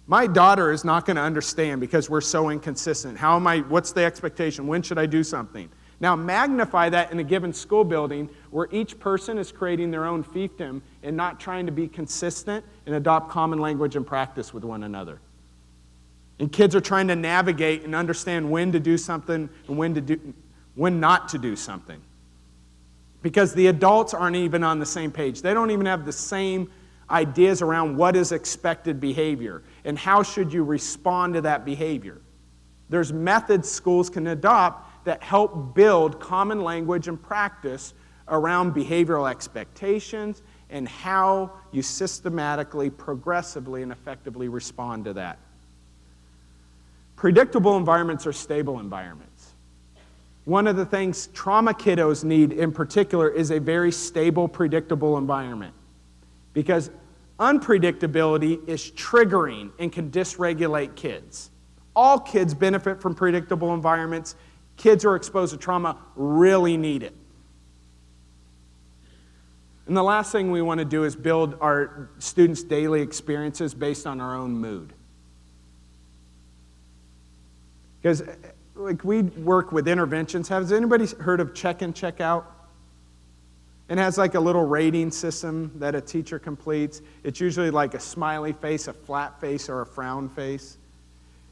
S2: my daughter is not going to understand because we're so inconsistent. What's the expectation? When should I do something? Now magnify that in a given school building where each person is creating their own fiefdom and not trying to be consistent and adopt common language and practice with one another. And kids are trying to navigate and understand when to do something and when not to do something. Because the adults aren't even on the same page. They don't even have the same ideas around what is expected behavior and how should you respond to that behavior. There's methods schools can adopt that help build common language and practice around behavioral expectations and how you systematically, progressively, and effectively respond to that. Predictable environments are stable environments. One of the things trauma kiddos need in particular is a very stable, predictable environment. Because unpredictability is triggering and can dysregulate kids. All kids benefit from predictable environments. Kids who are exposed to trauma really need it. And the last thing we want to do is build our students' daily experiences based on our own mood. Because we work with interventions. Has anybody heard of check in, check out? It has like a little rating system that a teacher completes. It's usually like a smiley face, a flat face, or a frown face.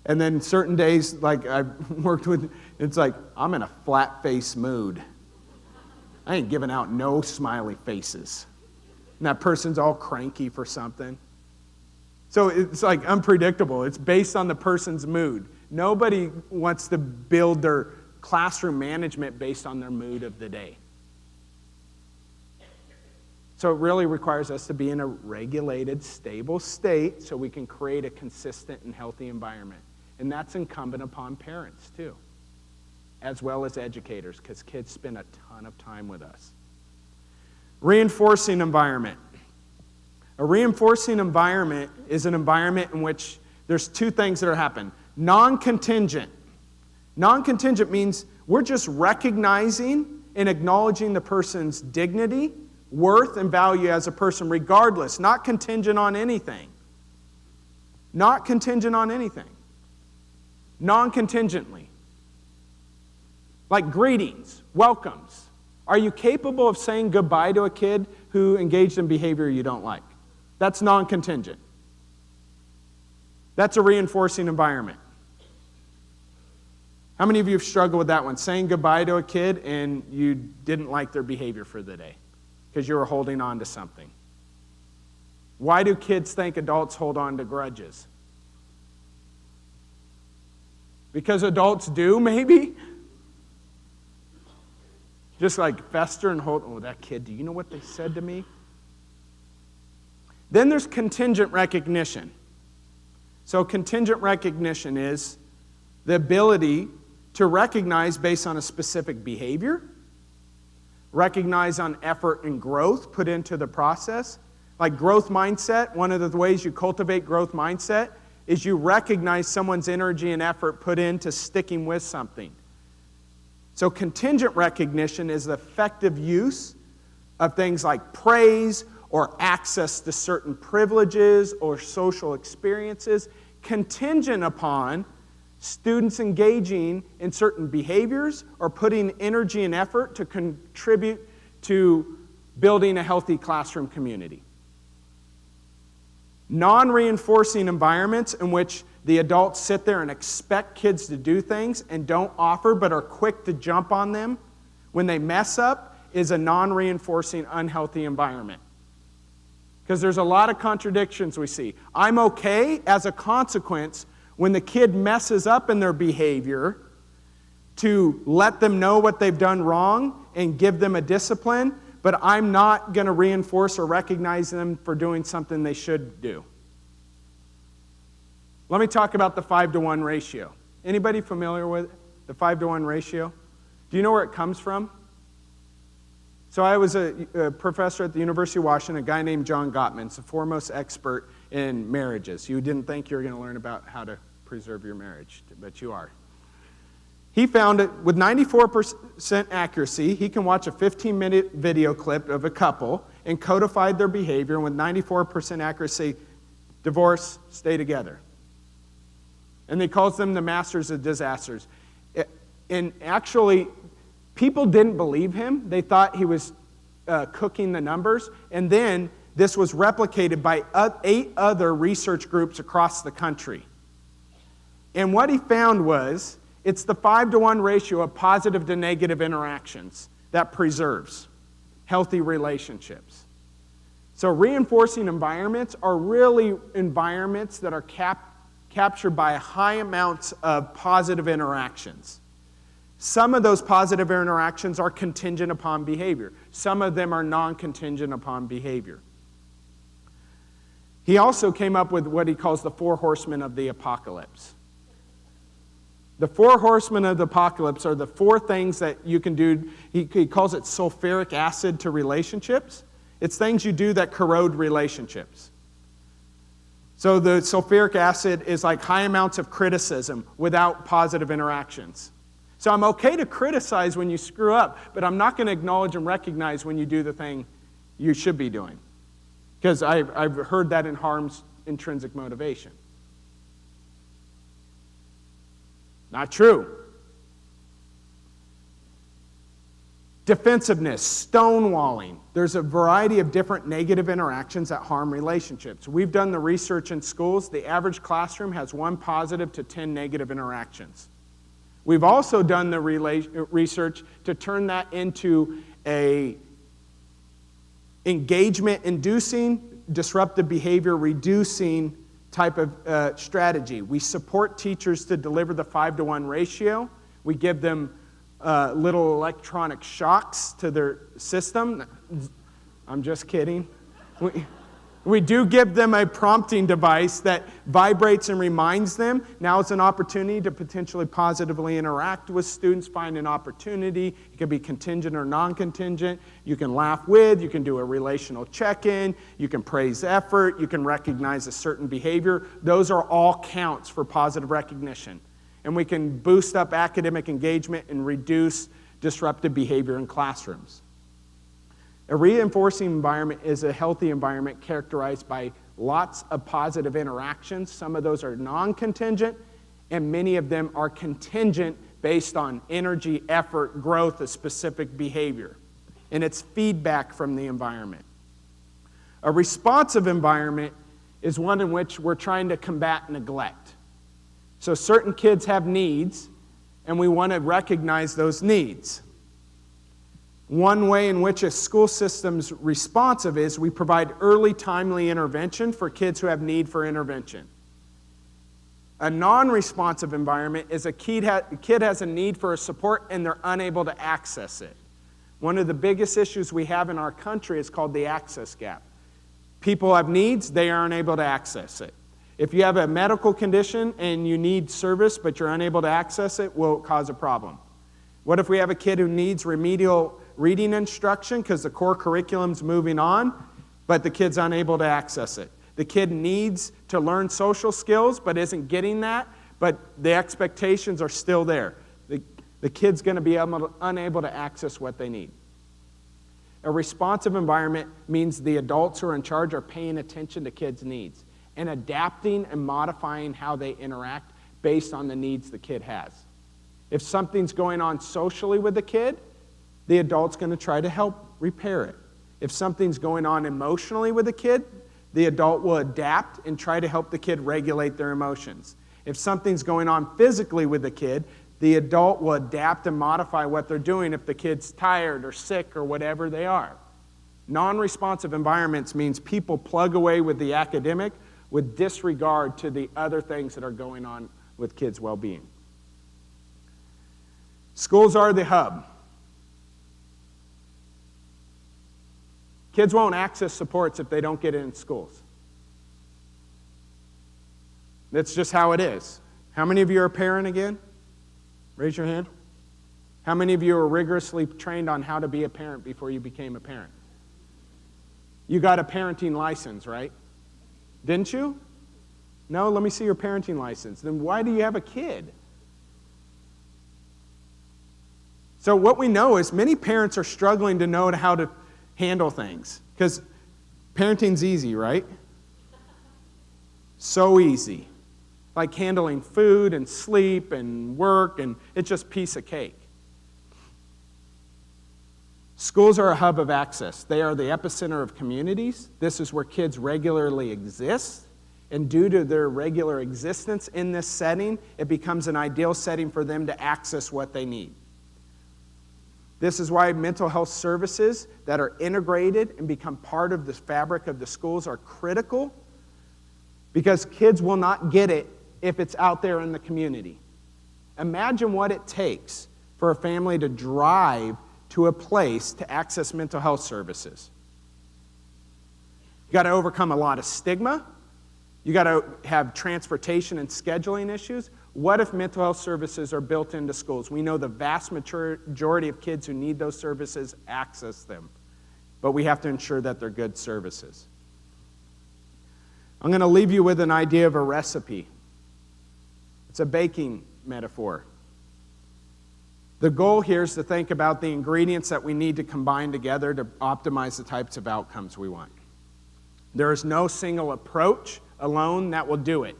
S2: And then certain days, like I've worked with, it's like, I'm in a flat face mood. I ain't giving out no smiley faces. And that person's all cranky for something. So it's like unpredictable. It's based on the person's mood. Nobody wants to build their classroom management based on their mood of the day. So it really requires us to be in a regulated, stable state so we can create a consistent and healthy environment. And that's incumbent upon parents too, as well as educators, because kids spend a ton of time with us. Reinforcing environment. A reinforcing environment is an environment in which there's two things that are happening. Non-contingent. Non-contingent means we're just recognizing and acknowledging the person's dignity, worth and value as a person regardless, not contingent on anything. Not contingent on anything. Non-contingently. Like greetings, welcomes. Are you capable of saying goodbye to a kid who engaged in behavior you don't like? That's non-contingent. That's a reinforcing environment. How many of you have struggled with that one? Saying goodbye to a kid and you didn't like their behavior for the day because you were holding on to something. Why do kids think adults hold on to grudges? Because adults do, maybe? Just like fester and hold, oh, that kid, do you know what they said to me? Then there's contingent recognition. So contingent recognition is the ability to recognize based on a specific behavior, recognize on effort and growth put into the process. Like growth mindset, one of the ways you cultivate growth mindset is you recognize someone's energy and effort put into sticking with something. So contingent recognition is the effective use of things like praise or access to certain privileges or social experiences contingent upon students engaging in certain behaviors or putting energy and effort to contribute to building a healthy classroom community. Non-reinforcing environments in which the adults sit there and expect kids to do things and don't offer but are quick to jump on them when they mess up is a non-reinforcing, unhealthy environment. Because there's a lot of contradictions we see. I'm okay as a consequence when the kid messes up in their behavior to let them know what they've done wrong and give them a discipline, but I'm not going to reinforce or recognize them for doing something they should do. Let me talk about the 5-to-1 ratio. Anybody familiar with the 5-to-1 ratio? Do you know where it comes from? So I was a professor at the University of Washington, a guy named John Gottman's the foremost expert in marriages. You didn't think you were going to learn about how to preserve your marriage, but you are. He found it with 94% accuracy, he can watch a 15-minute video clip of a couple and codify their behavior, and with 94% accuracy, divorce, stay together. And he calls them the masters of disasters. And actually, people didn't believe him. They thought he was cooking the numbers. And then this was replicated by 8 other research groups across the country. And what he found was, it's the 5-to-1 ratio of positive to negative interactions that preserves healthy relationships. So reinforcing environments are really environments that are captured by high amounts of positive interactions. Some of those positive interactions are contingent upon behavior. Some of them are non-contingent upon behavior. He also came up with what he calls the 4 horsemen of the apocalypse. The 4 horsemen of the apocalypse are the 4 things that you can do. He calls it sulfuric acid to relationships. It's things you do that corrode relationships. So the sulfuric acid is like high amounts of criticism without positive interactions. So I'm okay to criticize when you screw up, but I'm not going to acknowledge and recognize when you do the thing you should be doing. Because I've heard that in harms intrinsic motivation. Not true. Defensiveness, stonewalling. There's a variety of different negative interactions that harm relationships. We've done the research in schools. The average classroom has 1 positive to 10 negative interactions. We've also done the research to turn that into a engagement-inducing, disruptive behavior reducing type of strategy. We support teachers to deliver the 5-to-1 ratio. We give them little electronic shocks to their system. I'm just kidding. We do give them a prompting device that vibrates and reminds them. Now it's an opportunity to potentially positively interact with students, find an opportunity. It can be contingent or non-contingent. You can laugh with, you can do a relational check-in, you can praise effort, you can recognize a certain behavior. Those are all counts for positive recognition. And we can boost up academic engagement and reduce disruptive behavior in classrooms. A reinforcing environment is a healthy environment characterized by lots of positive interactions. Some of those are non-contingent, and many of them are contingent based on energy, effort, growth, a specific behavior. And it's feedback from the environment. A responsive environment is one in which we're trying to combat neglect. So certain kids have needs, and we want to recognize those needs. One way in which a school system's responsive is we provide early, timely intervention for kids who have need for intervention. A non-responsive environment is a kid has a need for a support and they're unable to access it. One of the biggest issues we have in our country is called the access gap. People have needs, they aren't able to access it. If you have a medical condition and you need service but you're unable to access it, will cause a problem. What if we have a kid who needs remedial reading instruction because the core curriculum's moving on, but the kid's unable to access it? The kid needs to learn social skills but isn't getting that, but the expectations are still there. The kid's going to be unable to access what they need. A responsive environment means the adults who are in charge are paying attention to kids' needs and adapting and modifying how they interact based on the needs the kid has. If something's going on socially with the kid, the adult's going to try to help repair it. If something's going on emotionally with the kid, the adult will adapt and try to help the kid regulate their emotions. If something's going on physically with the kid, the adult will adapt and modify what they're doing if the kid's tired or sick or whatever they are. Non-responsive environments means people plug away with the academic with disregard to the other things that are going on with kids' well-being. Schools are the hub. Kids won't access supports if they don't get it in schools. That's just how it is. How many of you are a parent again? Raise your hand. How many of you are rigorously trained on how to be a parent before you became a parent? You got a parenting license, right? Didn't you? No? Let me see your parenting license. Then why do you have a kid? So what we know is many parents are struggling to know how to handle things. Because parenting's easy, right? So easy. Like handling food and sleep and work, and it's just a piece of cake. Schools are a hub of access. They are the epicenter of communities. This is where kids regularly exist. And due to their regular existence in this setting, it becomes an ideal setting for them to access what they need. This is why mental health services that are integrated and become part of the fabric of the schools are critical, because kids will not get it if it's out there in the community. Imagine what it takes for a family to drive to a place to access mental health services. You got to overcome a lot of stigma. You got to have transportation and scheduling issues. What if mental health services are built into schools? We know the vast majority of kids who need those services access them, but we have to ensure that they're good services. I'm going to leave you with an idea of a recipe. It's a baking metaphor. The goal here is to think about the ingredients that we need to combine together to optimize the types of outcomes we want. There is no single approach alone that will do it,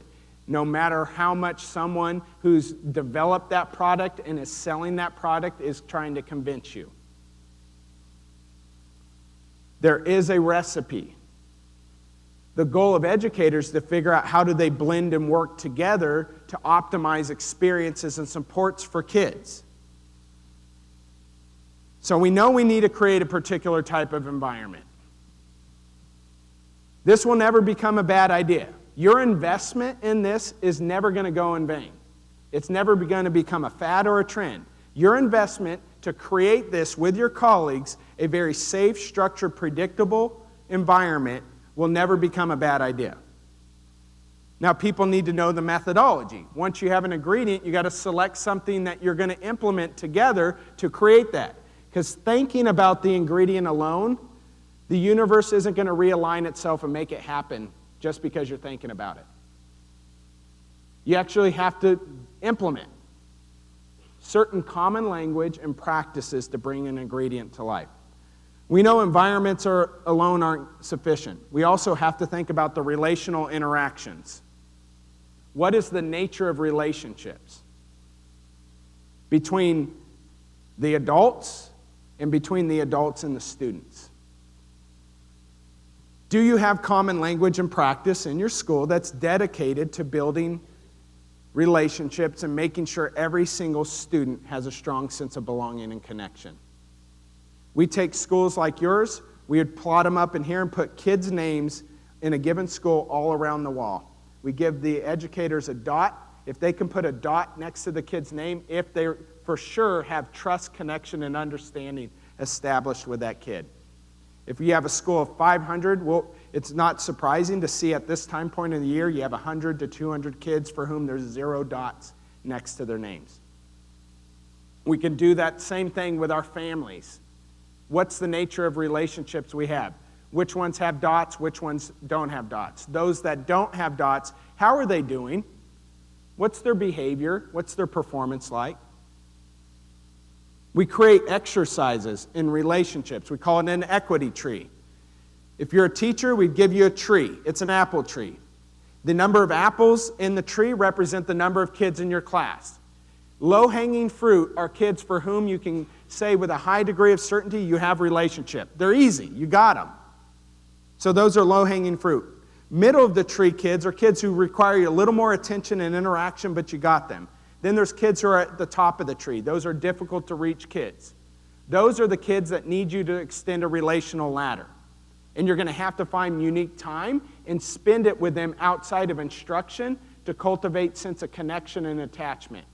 S2: no matter how much someone who's developed that product and is selling that product is trying to convince you. There is a recipe. The goal of educators is to figure out how do they blend and work together to optimize experiences and supports for kids. So we know we need to create a particular type of environment. This will never become a bad idea. Your investment in this is never going to go in vain. It's never going to become a fad or a trend. Your investment to create this with your colleagues, a very safe, structured, predictable environment, will never become a bad idea. Now, people need to know the methodology. Once you have an ingredient, you got to select something that you're going to implement together to create that. Because thinking about the ingredient alone, the universe isn't going to realign itself and make it happen just because you're thinking about it. You actually have to implement certain common language and practices to bring an ingredient to life. We know environments alone aren't sufficient. We also have to think about the relational interactions. What is the nature of relationships between the adults and between the adults and the students? Do you have common language and practice in your school that's dedicated to building relationships and making sure every single student has a strong sense of belonging and connection? We take schools like yours, we would plot them up in here and put kids' names in a given school all around the wall. We give the educators a dot. If they can put a dot next to the kid's name, if they for sure have trust, connection, and understanding established with that kid. If you have a school of 500, well, it's not surprising to see at this time point in the year you have 100 to 200 kids for whom there's 0 dots next to their names. We can do that same thing with our families. What's the nature of relationships we have? Which ones have dots? Which ones don't have dots? Those that don't have dots, how are they doing? What's their behavior? What's their performance like? We create exercises in relationships. We call it an equity tree. If you're a teacher, we'd give you a tree. It's an apple tree. The number of apples in the tree represent the number of kids in your class. Low-hanging fruit are kids for whom you can say with a high degree of certainty you have relationship. They're easy. You got them. So those are low-hanging fruit. Middle of the tree kids are kids who require a little more attention and interaction, but you got them. Then there's kids who are at the top of the tree. Those are difficult to reach kids. Those are the kids that need you to extend a relational ladder. And you're going to have to find unique time and spend it with them outside of instruction to cultivate sense of connection and attachment.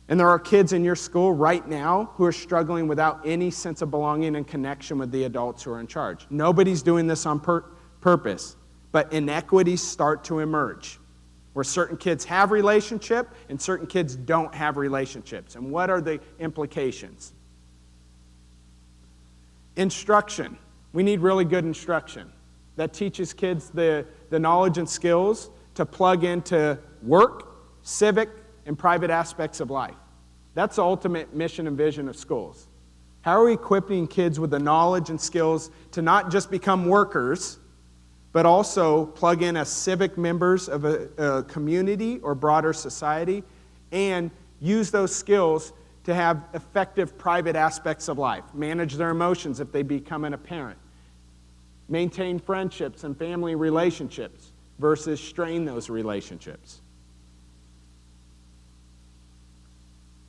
S2: And there are kids in your school right now who are struggling without any sense of belonging and connection with the adults who are in charge. Nobody's doing this on purpose, but inequities start to emerge, where certain kids have relationship and certain kids don't have relationships. And what are the implications? Instruction. We need really good instruction that teaches kids the knowledge and skills to plug into work, civic, and private aspects of life. That's the ultimate mission and vision of schools. How are we equipping kids with the knowledge and skills to not just become workers, but also plug in as civic members of a community or broader society, and use those skills to have effective private aspects of life, manage their emotions if they become a parent, maintain friendships and family relationships versus strain those relationships.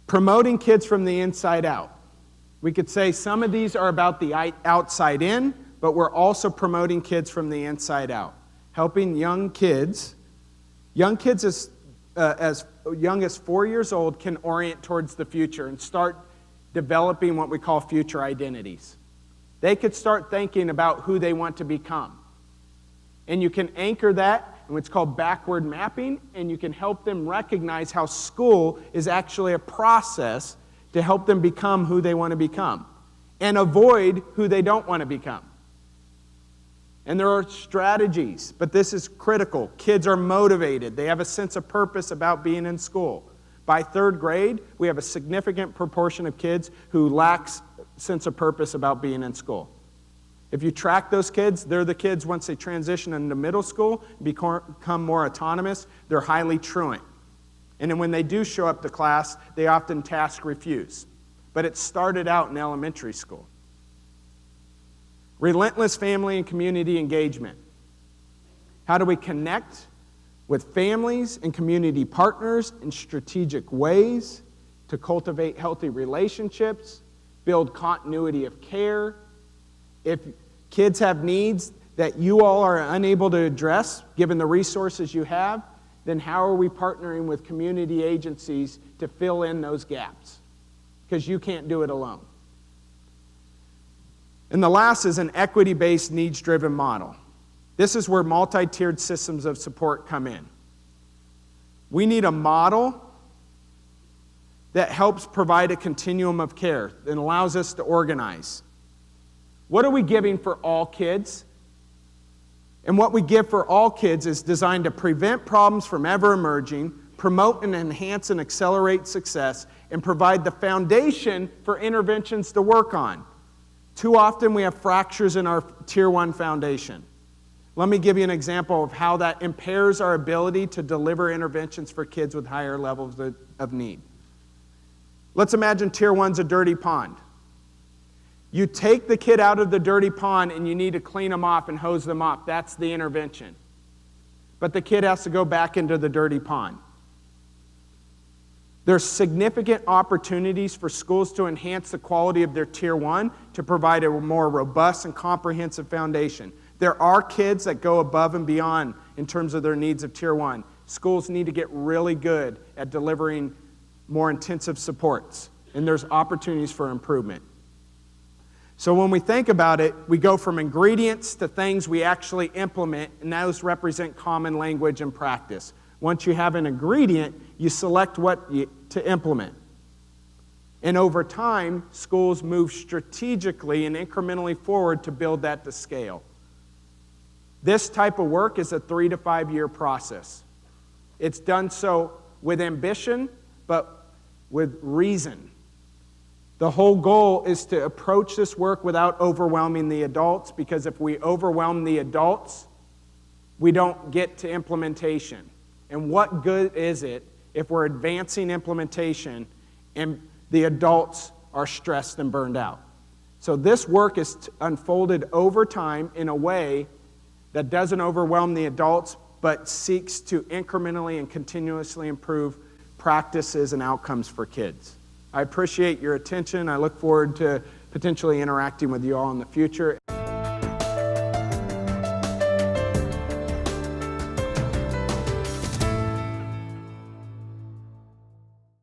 S2: Promoting kids from the inside out. We could say some of these are about the outside in, but we're also promoting kids from the inside out. Helping young kids as young as 4 years old can orient towards the future and start developing what we call future identities. They could start thinking about who they want to become. And you can anchor that in what's called backward mapping, and you can help them recognize how school is actually a process to help them become who they want to become and avoid who they don't want to become. And there are strategies, but this is critical. Kids are motivated. They have a sense of purpose about being in school. By 3rd grade, we have a significant proportion of kids who lacks sense of purpose about being in school. If you track those kids, they're the kids once they transition into middle school, become more autonomous, they're highly truant. And then when they do show up to class, they often task refuse. But it started out in elementary school. Relentless family and community engagement. How do we connect with families and community partners in strategic ways to cultivate healthy relationships, build continuity of care? If kids have needs that you all are unable to address, given the resources you have, then how are we partnering with community agencies to fill in those gaps? Because you can't do it alone. And the last is an equity-based, needs-driven model. This is where multi-tiered systems of support come in. We need a model that helps provide a continuum of care and allows us to organize. What are we giving for all kids? And what we give for all kids is designed to prevent problems from ever emerging, promote and enhance and accelerate success, and provide the foundation for interventions to work on. Too often we have fractures in our Tier 1 foundation. Let me give you an example of how that impairs our ability to deliver interventions for kids with higher levels of need. Let's imagine Tier 1's a dirty pond. You take the kid out of the dirty pond and you need to clean them off and hose them off. That's the intervention. But the kid has to go back into the dirty pond. There's significant opportunities for schools to enhance the quality of their Tier 1 to provide a more robust and comprehensive foundation. There are kids that go above and beyond in terms of their needs of Tier 1. Schools need to get really good at delivering more intensive supports, and there's opportunities for improvement. So when we think about it, we go from ingredients to things we actually implement, and those represent common language and practice. Once you have an ingredient, you select what to implement. And over time, schools move strategically and incrementally forward to build that to scale. This type of work is a 3 to 5 year process. It's done so with ambition, but with reason. The whole goal is to approach this work without overwhelming the adults, because if we overwhelm the adults, we don't get to implementation. And what good is it if we're advancing implementation and the adults are stressed and burned out? So this work is unfolded over time in a way that doesn't overwhelm the adults, but seeks to incrementally and continuously improve practices and outcomes for kids. I appreciate your attention. I look forward to potentially interacting with you all in the future.